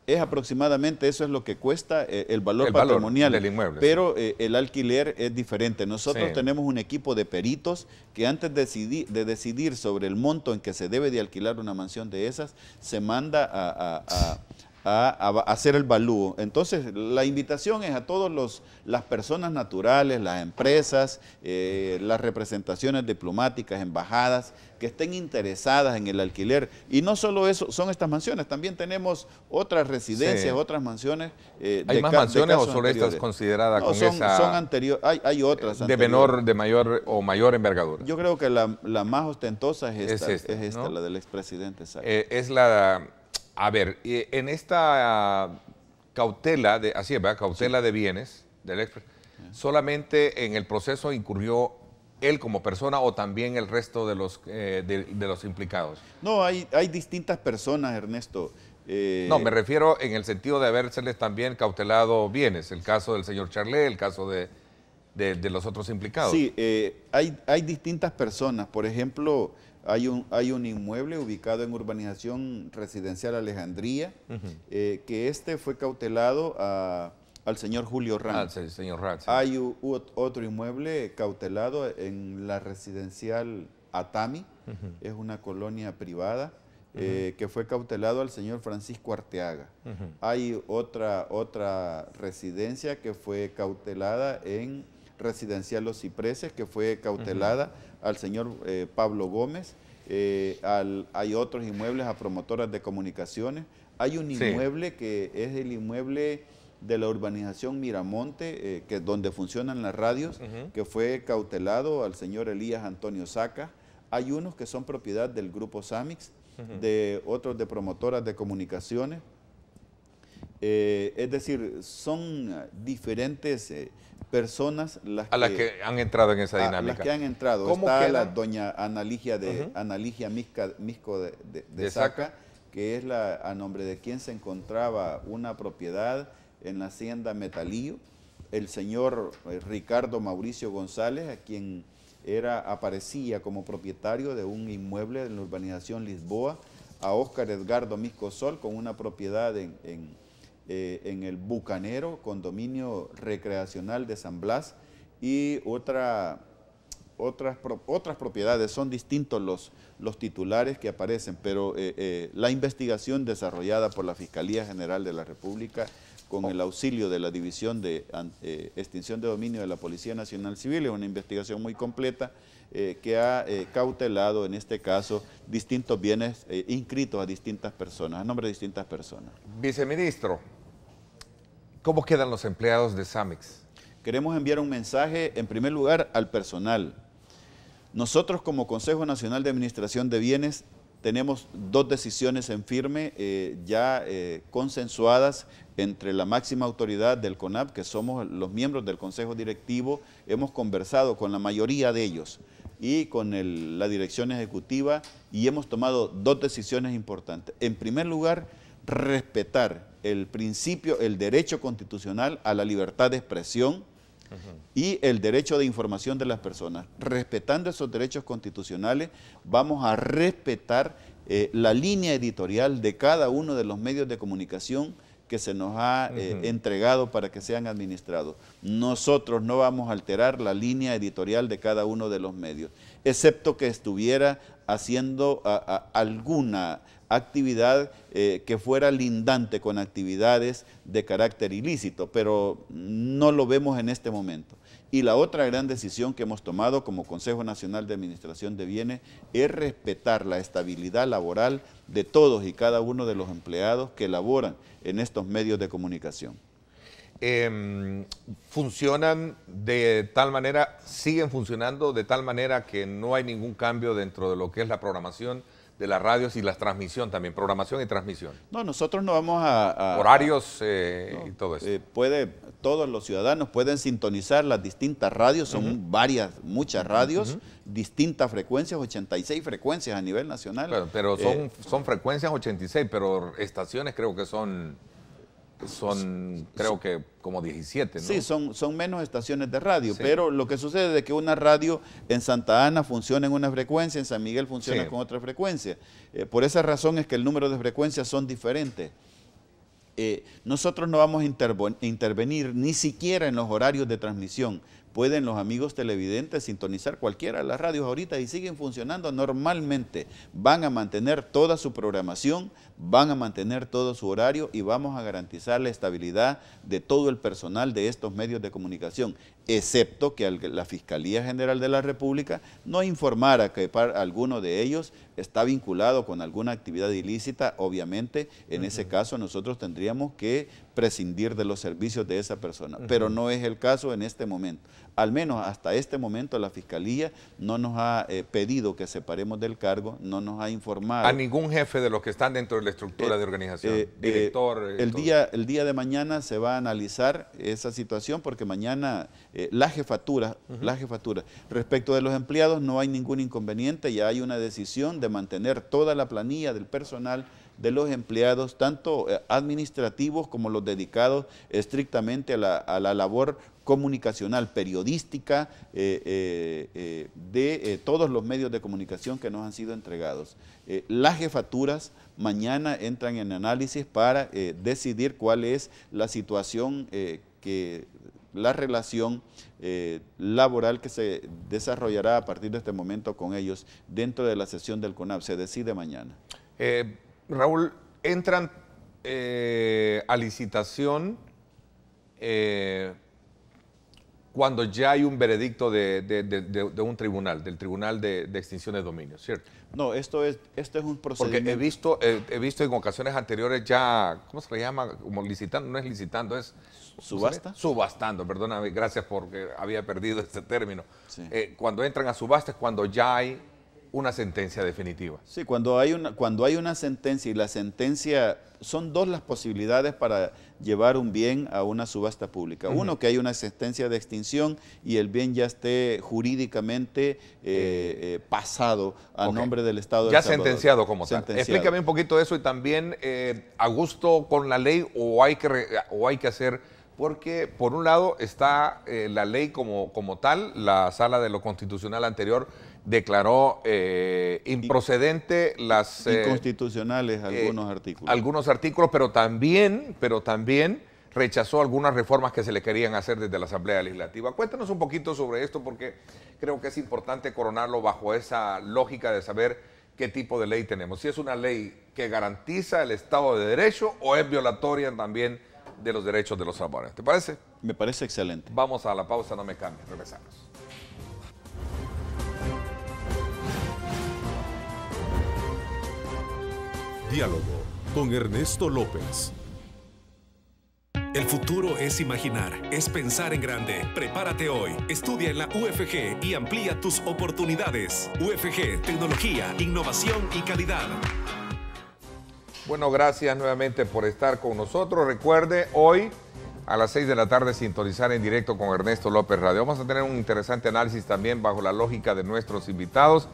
Es aproximadamente, eso es lo que cuesta el valor patrimonial
del inmueble.
Pero el alquiler es diferente. Nosotros tenemos un equipo de peritos que antes de decidir sobre el monto en que se debe de alquilar una mansión de esas, se manda a hacer el valúo. Entonces, la invitación es a todas las personas naturales, las empresas, las representaciones diplomáticas, embajadas, que estén interesadas en el alquiler. Y no solo eso, son estas mansiones, también tenemos otras residencias, otras mansiones.
¿Hay más mansiones o solo estas consideradas con esa?
Son anteriores, hay otras
de mayor o mayor envergadura.
Yo creo que la más ostentosa es esta,
¿no?
La del expresidente.
Es la... A ver, en esta cautela, cautela de bienes del expresidente, ¿solamente en el proceso incurrió él como persona o también el resto de los implicados?
No, hay distintas personas, Ernesto.
No, me refiero en el sentido de habérseles también cautelado bienes, el caso del señor Charlet, el caso de los otros implicados.
Sí, hay distintas personas. Por ejemplo, hay un inmueble ubicado en urbanización residencial Alejandría, que fue cautelado al señor Julio Ranz.
Al señor Ranz.
Hay otro inmueble cautelado en la residencial Atami, es una colonia privada, que fue cautelado al señor Francisco Arteaga. Hay otra residencia que fue cautelada en residencial Los Cipreses, que fue cautelada al señor Pablo Gómez. Hay otros inmuebles a promotoras de comunicaciones. Hay un inmueble que es el inmueble de la urbanización Miramonte, donde funcionan las radios, que fue cautelado al señor Elías Antonio Saca. Hay unos que son propiedad del grupo Samix, de otros de promotoras de comunicaciones. Es decir, son diferentes personas las que
han entrado en esa dinámica.
Las que han entrado. Está la doña Analigia Misco de Saca, que es a nombre de quien se encontraba una propiedad en la hacienda Metalillo. El señor Ricardo Mauricio González, a quien aparecía como propietario de un inmueble en la urbanización Lisboa. A Óscar Edgardo Misco Sol, con una propiedad en el Bucanero, condominio recreacional de San Blas, y otras propiedades. Son distintos los titulares que aparecen, pero la investigación desarrollada por la Fiscalía General de la República, con el auxilio de la División de Extinción de Dominio de la Policía Nacional Civil, es una investigación muy completa que ha cautelado en este caso distintos bienes inscritos a distintas personas, a nombre de distintas personas.
Viceministro, ¿cómo quedan los empleados de Samix?
Queremos enviar un mensaje, en primer lugar, al personal. Nosotros, como Consejo Nacional de Administración de Bienes, tenemos dos decisiones en firme ya consensuadas entre la máxima autoridad del CONAP, que somos los miembros del Consejo Directivo. Hemos conversado con la mayoría de ellos y con la dirección ejecutiva, y hemos tomado dos decisiones importantes. En primer lugar, respetar el principio, el derecho constitucional a la libertad de expresión y el derecho de información de las personas. Respetando esos derechos constitucionales, vamos a respetar la línea editorial de cada uno de los medios de comunicación que se nos ha entregado para que sean administrados. Nosotros no vamos a alterar la línea editorial de cada uno de los medios, excepto que estuviera haciendo alguna actividad que fuera lindante con actividades de carácter ilícito, pero no lo vemos en este momento. Y la otra gran decisión que hemos tomado como Consejo Nacional de Administración de Bienes es respetar la estabilidad laboral de todos y cada uno de los empleados que laboran en estos medios de comunicación.
¿Funcionan de tal manera, siguen funcionando de tal manera que no hay ningún cambio dentro de lo que es la programación de las radios y la transmisión también, programación y transmisión?
No, nosotros no vamos a
horarios y todo eso.
Todos los ciudadanos pueden sintonizar las distintas radios, son muchas radios, distintas frecuencias, 86 frecuencias a nivel nacional.
Pero son frecuencias 86, pero estaciones creo que son son creo que como 17, ¿no?
Sí, son menos estaciones de radio, sí. Pero lo que sucede es que una radio en Santa Ana funciona en una frecuencia, en San Miguel funciona con otra frecuencia. Por esa razón es que el número de frecuencias son diferentes. Nosotros no vamos a intervenir ni siquiera en los horarios de transmisión. Pueden los amigos televidentes sintonizar cualquiera de las radios ahorita y siguen funcionando normalmente. Van a mantener toda su programación, van a mantener todo su horario y vamos a garantizar la estabilidad de todo el personal de estos medios de comunicación, excepto que la Fiscalía General de la República no informara que alguno de ellos está vinculado con alguna actividad ilícita. Obviamente, en ese caso nosotros tendríamos que prescindir de los servicios de esa persona, pero no es el caso en este momento. Al menos hasta este momento la Fiscalía no nos ha pedido que separemos del cargo, no nos ha informado.
¿A ningún jefe de los que están dentro de la estructura de organización? Director.
El día de mañana se va a analizar esa situación porque mañana la jefatura, respecto de los empleados no hay ningún inconveniente, ya hay una decisión de mantener toda la planilla del personal de los empleados, tanto administrativos como los dedicados estrictamente a la labor comunicacional, periodística, de todos los medios de comunicación que nos han sido entregados. Las jefaturas mañana entran en análisis para decidir cuál es la situación, la relación laboral que se desarrollará a partir de este momento con ellos dentro de la sesión del CONAP. Se decide mañana.
Raúl, entran a licitación cuando ya hay un veredicto de un tribunal, del Tribunal de Extinción de Dominio, ¿cierto?
No, esto es un procedimiento.
Porque he visto en ocasiones anteriores ya, ¿cómo se le llama? Como licitando, no es licitando, es...
¿Subasta?
Subastando, perdóname, gracias porque había perdido este término.
Sí.
Cuando entran a subasta es cuando ya hay una sentencia definitiva.
Sí, cuando hay una sentencia, y la sentencia, son dos las posibilidades para llevar un bien a una subasta pública. Uno, que hay una sentencia de extinción y el bien ya esté jurídicamente pasado a nombre del Estado de El Salvador.
Ya sentenciado como tal. Explícame un poquito eso y también a gusto con la ley o hay que hacer, porque por un lado está la ley como tal, la Sala de lo Constitucional anterior declaró improcedente las...
inconstitucionales algunos artículos.
Algunos artículos, pero también rechazó algunas reformas que se le querían hacer desde la Asamblea Legislativa. Cuéntanos un poquito sobre esto porque creo que es importante coronarlo bajo esa lógica de saber qué tipo de ley tenemos. Si es una ley que garantiza el Estado de Derecho o es violatoria también de los derechos de los salvadoreños. ¿Te parece?
Me parece excelente.
Vamos a la pausa, no me cambies, regresamos.
Diálogo con Ernesto López.
El futuro es imaginar, es pensar en grande. Prepárate hoy. Estudia en la UFG y amplía tus oportunidades. UFG, tecnología, innovación y calidad.
Bueno, gracias nuevamente por estar con nosotros. Recuerde, hoy a las 6 de la tarde sintonizar en directo con Ernesto López Radio. Vamos a tener un interesante análisis también bajo la lógica de nuestros invitados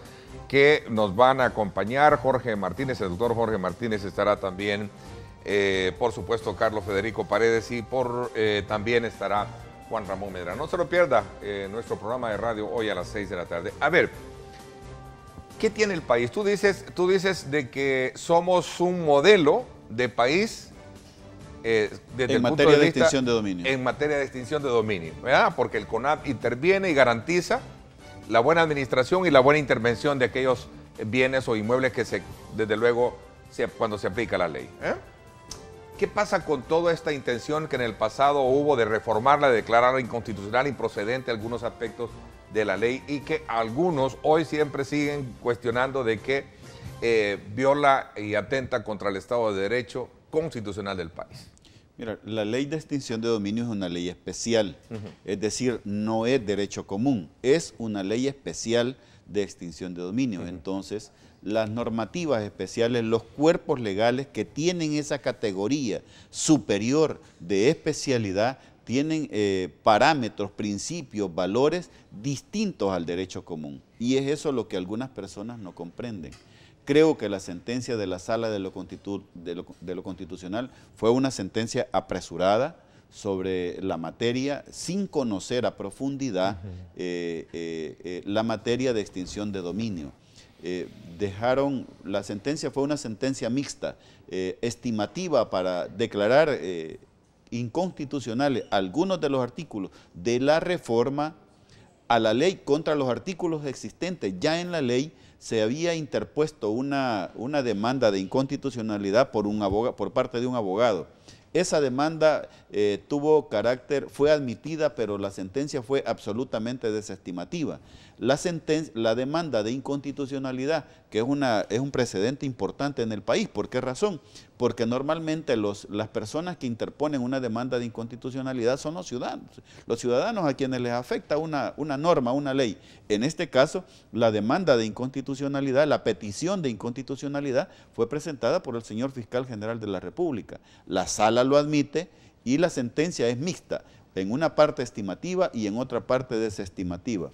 que nos van a acompañar. Jorge Martínez, el doctor Jorge Martínez estará también, por supuesto, Carlos Federico Paredes y también estará Juan Ramón Medrano. No se lo pierda nuestro programa de radio hoy a las 6 de la tarde. A ver, ¿qué tiene el país? Tú dices de que somos un modelo de país desde
en materia de extinción de dominio.
En materia de extinción de dominio, ¿verdad? Porque el CONAP interviene y garantiza la buena administración y la buena intervención de aquellos bienes o inmuebles que desde luego, cuando se aplica la ley. ¿Qué pasa con toda esta intención que en el pasado hubo de reformarla, de declararla inconstitucional, improcedente algunos aspectos de la ley y que algunos hoy siempre siguen cuestionando de que viola y atenta contra el Estado de Derecho constitucional del país?
Mira, la ley de extinción de dominio es una ley especial, es decir, no es derecho común, es una ley especial de extinción de dominio. Entonces, las normativas especiales, los cuerpos legales que tienen esa categoría superior de especialidad, tienen parámetros, principios, valores distintos al derecho común. Y es eso lo que algunas personas no comprenden. Creo que la sentencia de la Sala de lo Constitucional fue una sentencia apresurada sobre la materia, sin conocer a profundidad la materia de extinción de dominio. La sentencia fue una sentencia mixta, estimativa para declarar inconstitucionales algunos de los artículos de la reforma a la ley contra los artículos existentes. Ya en la ley se había interpuesto una demanda de inconstitucionalidad por parte de un abogado. Esa demanda fue admitida, pero la sentencia fue absolutamente desestimativa. La demanda de inconstitucionalidad, que es un precedente importante en el país. ¿Por qué razón? Porque normalmente las personas que interponen una demanda de inconstitucionalidad son los ciudadanos a quienes les afecta una norma, una ley. En este caso, la demanda de inconstitucionalidad, la petición de inconstitucionalidad fue presentada por el señor Fiscal General de la República. La Sala lo admite y la sentencia es mixta, en una parte estimativa y en otra parte desestimativa.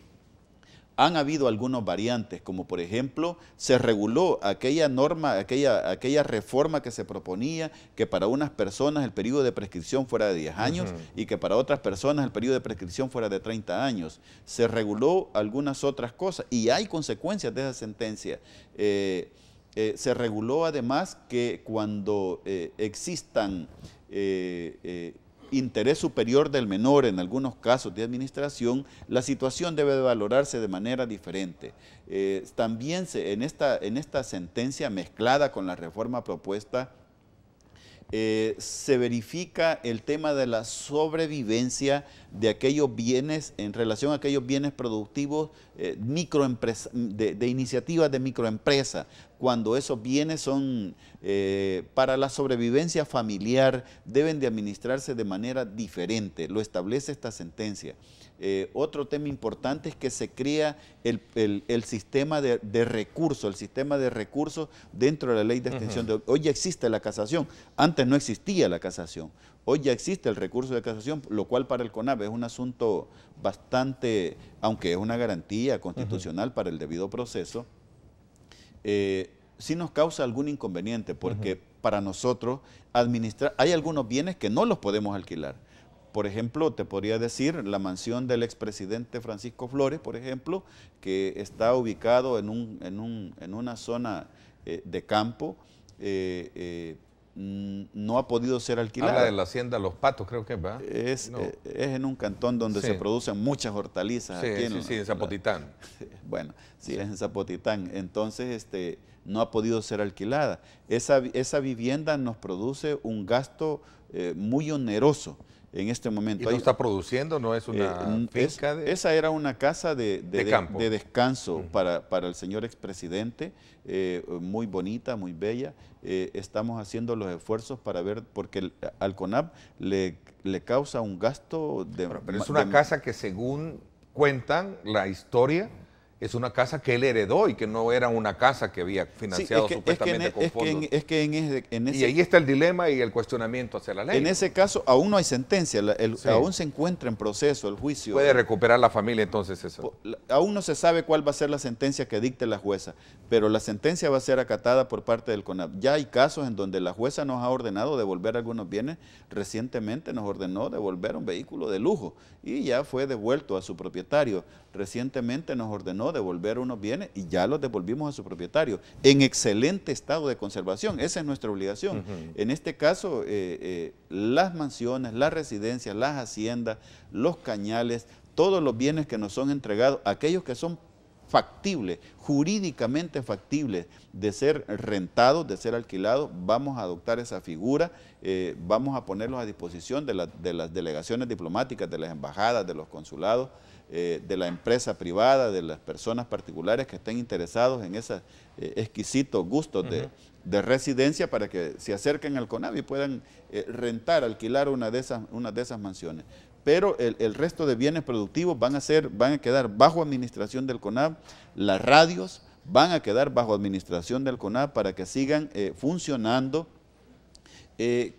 Han habido algunas variantes, como por ejemplo, se reguló aquella norma, aquella reforma que se proponía que para unas personas el periodo de prescripción fuera de 10 años y que para otras personas el periodo de prescripción fuera de 30 años. Se reguló algunas otras cosas y hay consecuencias de esa sentencia. Se reguló además que cuando existan interés superior del menor en algunos casos de administración, la situación debe de valorarse de manera diferente. También en esta sentencia mezclada con la reforma propuesta, se verifica el tema de la sobrevivencia de aquellos bienes en relación a aquellos bienes productivos de iniciativas de microempresa, cuando esos bienes son para la sobrevivencia familiar, deben de administrarse de manera diferente, lo establece esta sentencia. Otro tema importante es que se crea el sistema de recursos, dentro de la ley de extinción. Hoy ya existe la casación, antes no existía la casación, hoy ya existe el recurso de casación, lo cual para el CONAP es un asunto bastante, aunque es una garantía constitucional para el debido proceso, sí nos causa algún inconveniente, porque para nosotros hay algunos bienes que no los podemos alquilar. Por ejemplo, te podría decir la mansión del expresidente Francisco Flores, por ejemplo, que está ubicado en una zona de campo, no ha podido ser alquilada.
Habla de la hacienda Los Patos, creo que va.
Es en un cantón donde se producen muchas hortalizas.
Sí, aquí en Zapotitán.
Bueno, sí, es en Zapotitán. Entonces, no ha podido ser alquilada. Esa vivienda nos produce un gasto muy oneroso en este momento.
¿Y no está produciendo? ¿No es una finca?
Esa era una casa de descanso para el señor expresidente, muy bonita, muy bella. Estamos haciendo los esfuerzos para ver, porque al CONAP le causa un gasto de...
Pero es una casa que, según cuentan la historia, es una casa que él heredó y que no era una casa que había financiado supuestamente con fondos. Y ahí está el dilema y el cuestionamiento hacia la ley.
En ese caso aún no hay sentencia, aún se encuentra en proceso el juicio.
¿Puede recuperar la familia entonces eso?
Aún no se sabe cuál va a ser la sentencia que dicte la jueza, pero la sentencia va a ser acatada por parte del CONAP. Ya hay casos en donde la jueza nos ha ordenado devolver algunos bienes. Recientemente nos ordenó devolver un vehículo de lujo y ya fue devuelto a su propietario. Recientemente nos ordenó devolver unos bienes y ya los devolvimos a su propietario en excelente estado de conservación. Esa es nuestra obligación. En este caso, las mansiones, las residencias, las haciendas, los cañales, todos los bienes que nos son entregados, aquellos que son factibles, jurídicamente factibles de ser rentados, de ser alquilados, vamos a adoptar esa figura, vamos a ponerlos a disposición de las delegaciones diplomáticas, de las embajadas, de los consulados, de la empresa privada, de las personas particulares que estén interesados en esos exquisitos gustos de residencia, para que se acerquen al CONAP y puedan rentar, alquilar una de esas mansiones. Pero el resto de bienes productivos van a quedar bajo administración del CONAP. Las radios van a quedar bajo administración del CONAP para que sigan funcionando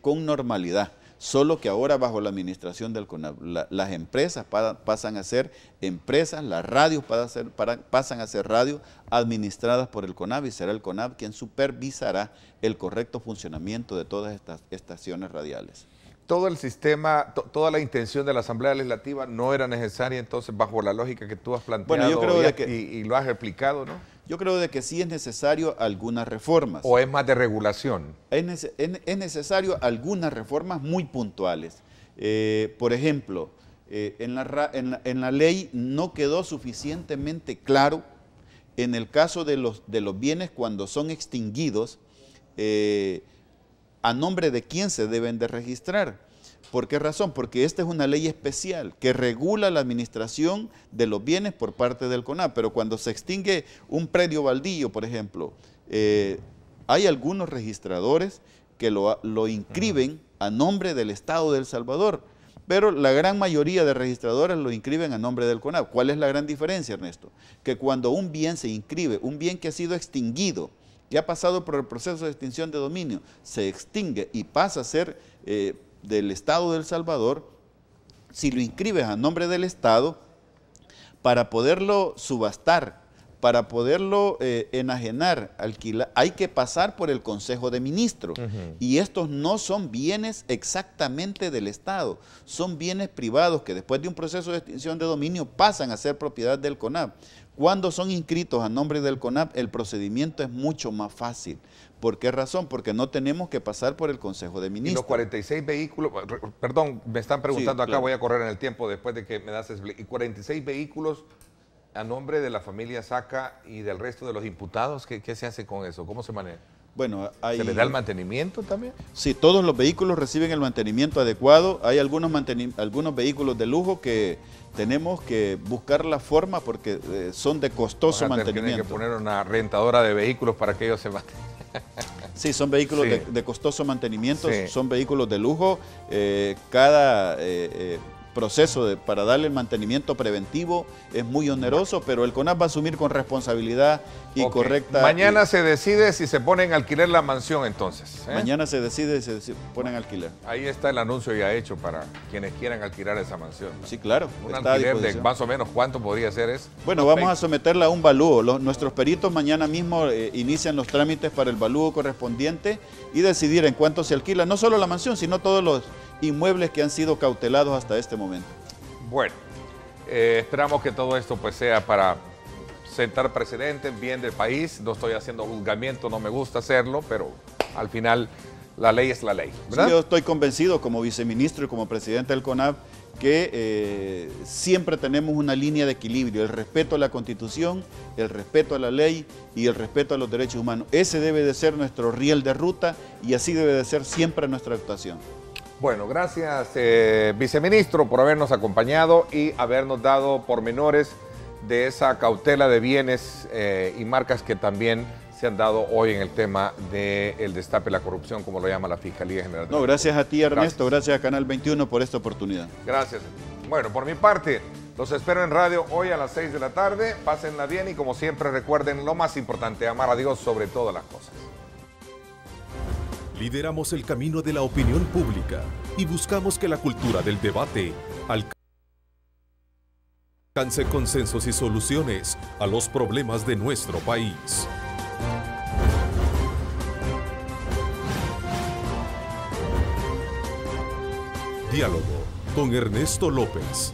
con normalidad. solo que ahora bajo la administración del CONAV. Las empresas pasan a ser empresas, las radios pasan a ser radios administradas por el CONAV y será el CONAV quien supervisará el correcto funcionamiento de todas estas estaciones radiales.
Todo el sistema, toda la intención de la Asamblea Legislativa no era necesaria, entonces, bajo la lógica que tú has planteado, bueno, yo creo y lo has explicado, ¿no?
Yo creo de que sí es necesario algunas reformas.
¿O es más de regulación?
Es necesario algunas reformas muy puntuales. Por ejemplo, en la ley no quedó suficientemente claro en el caso de los bienes cuando son extinguidos, a nombre de quién se deben de registrar. ¿Por qué razón? Porque esta es una ley especial que regula la administración de los bienes por parte del CONAV, pero cuando se extingue un predio baldío, por ejemplo, hay algunos registradores que lo inscriben a nombre del Estado de El Salvador, pero la gran mayoría de registradores lo inscriben a nombre del CONAV. ¿Cuál es la gran diferencia, Ernesto? Que cuando un bien se inscribe, un bien que ha sido extinguido, que ha pasado por el proceso de extinción de dominio, se extingue y pasa a ser del Estado de El Salvador, si lo inscribes a nombre del Estado, para poderlo subastar, para poderlo enajenar, alquilar, hay que pasar por el Consejo de Ministros. Y estos no son bienes exactamente del Estado, son bienes privados que después de un proceso de extinción de dominio pasan a ser propiedad del CONAV. Cuando son inscritos a nombre del CONAV, el procedimiento es mucho más fácil. ¿Por qué razón? Porque no tenemos que pasar por el Consejo de Ministros.
Y los 46 vehículos, perdón, me están preguntando
sí,
acá, claro. Voy a correr en el tiempo después de que me das y 46 vehículos a nombre de la familia Saca y del resto de los imputados, ¿qué se hace con eso? ¿Cómo se maneja?
Bueno,
¿Se les da el mantenimiento también?
Sí, todos los vehículos reciben el mantenimiento adecuado. Hay algunos vehículos de lujo que tenemos que buscar la forma porque son de costoso mantenimiento.
Tienen que poner una rentadora de vehículos para que ellos se mantengan.
Sí, son vehículos
sí.
de costoso mantenimiento,
sí.
Son vehículos de lujo. Cada proceso para darle el mantenimiento preventivo es muy oneroso, pero el CONAV va a asumir con responsabilidad y correcta.
Mañana se decide si se pone en alquiler la mansión entonces.
Mañana se decide si se pone en alquiler.
Ahí está el anuncio ya hecho para quienes quieran alquilar esa mansión, ¿no?
Sí, claro.
Un alquiler de más o menos ¿cuánto podría ser eso?
Bueno, vamos a someterla a un valúo. Nuestros peritos mañana mismo inician los trámites para el valúo correspondiente y decidir en cuánto se alquila, no solo la mansión, sino todos los inmuebles que han sido cautelados hasta este momento.
Bueno, esperamos que todo esto pues sea para sentar precedentes, bien del país. No estoy haciendo juzgamiento, no me gusta hacerlo, pero al final la ley es la ley, ¿verdad?
Sí, yo estoy convencido como viceministro y como presidente del CONAV que siempre tenemos una línea de equilibrio, el respeto a la Constitución, el respeto a la ley y el respeto a los derechos humanos. Ese debe de ser nuestro riel de ruta y así debe de ser siempre nuestra actuación.
Bueno, gracias viceministro por habernos acompañado y habernos dado pormenores de esa cautela de bienes y marcas que también se han dado hoy en el tema del destape de la corrupción, como lo llama la Fiscalía General.
No, gracias a ti, Ernesto, gracias a Canal 21 por esta oportunidad.
Gracias. Bueno, por mi parte, los espero en radio hoy a las 6 de la tarde. Pásenla bien y como siempre recuerden lo más importante, amar a Dios sobre todas las cosas.
Lideramos el camino de la opinión pública y buscamos que la cultura del debate alcance consensos y soluciones a los problemas de nuestro país. Diálogo con Ernesto López.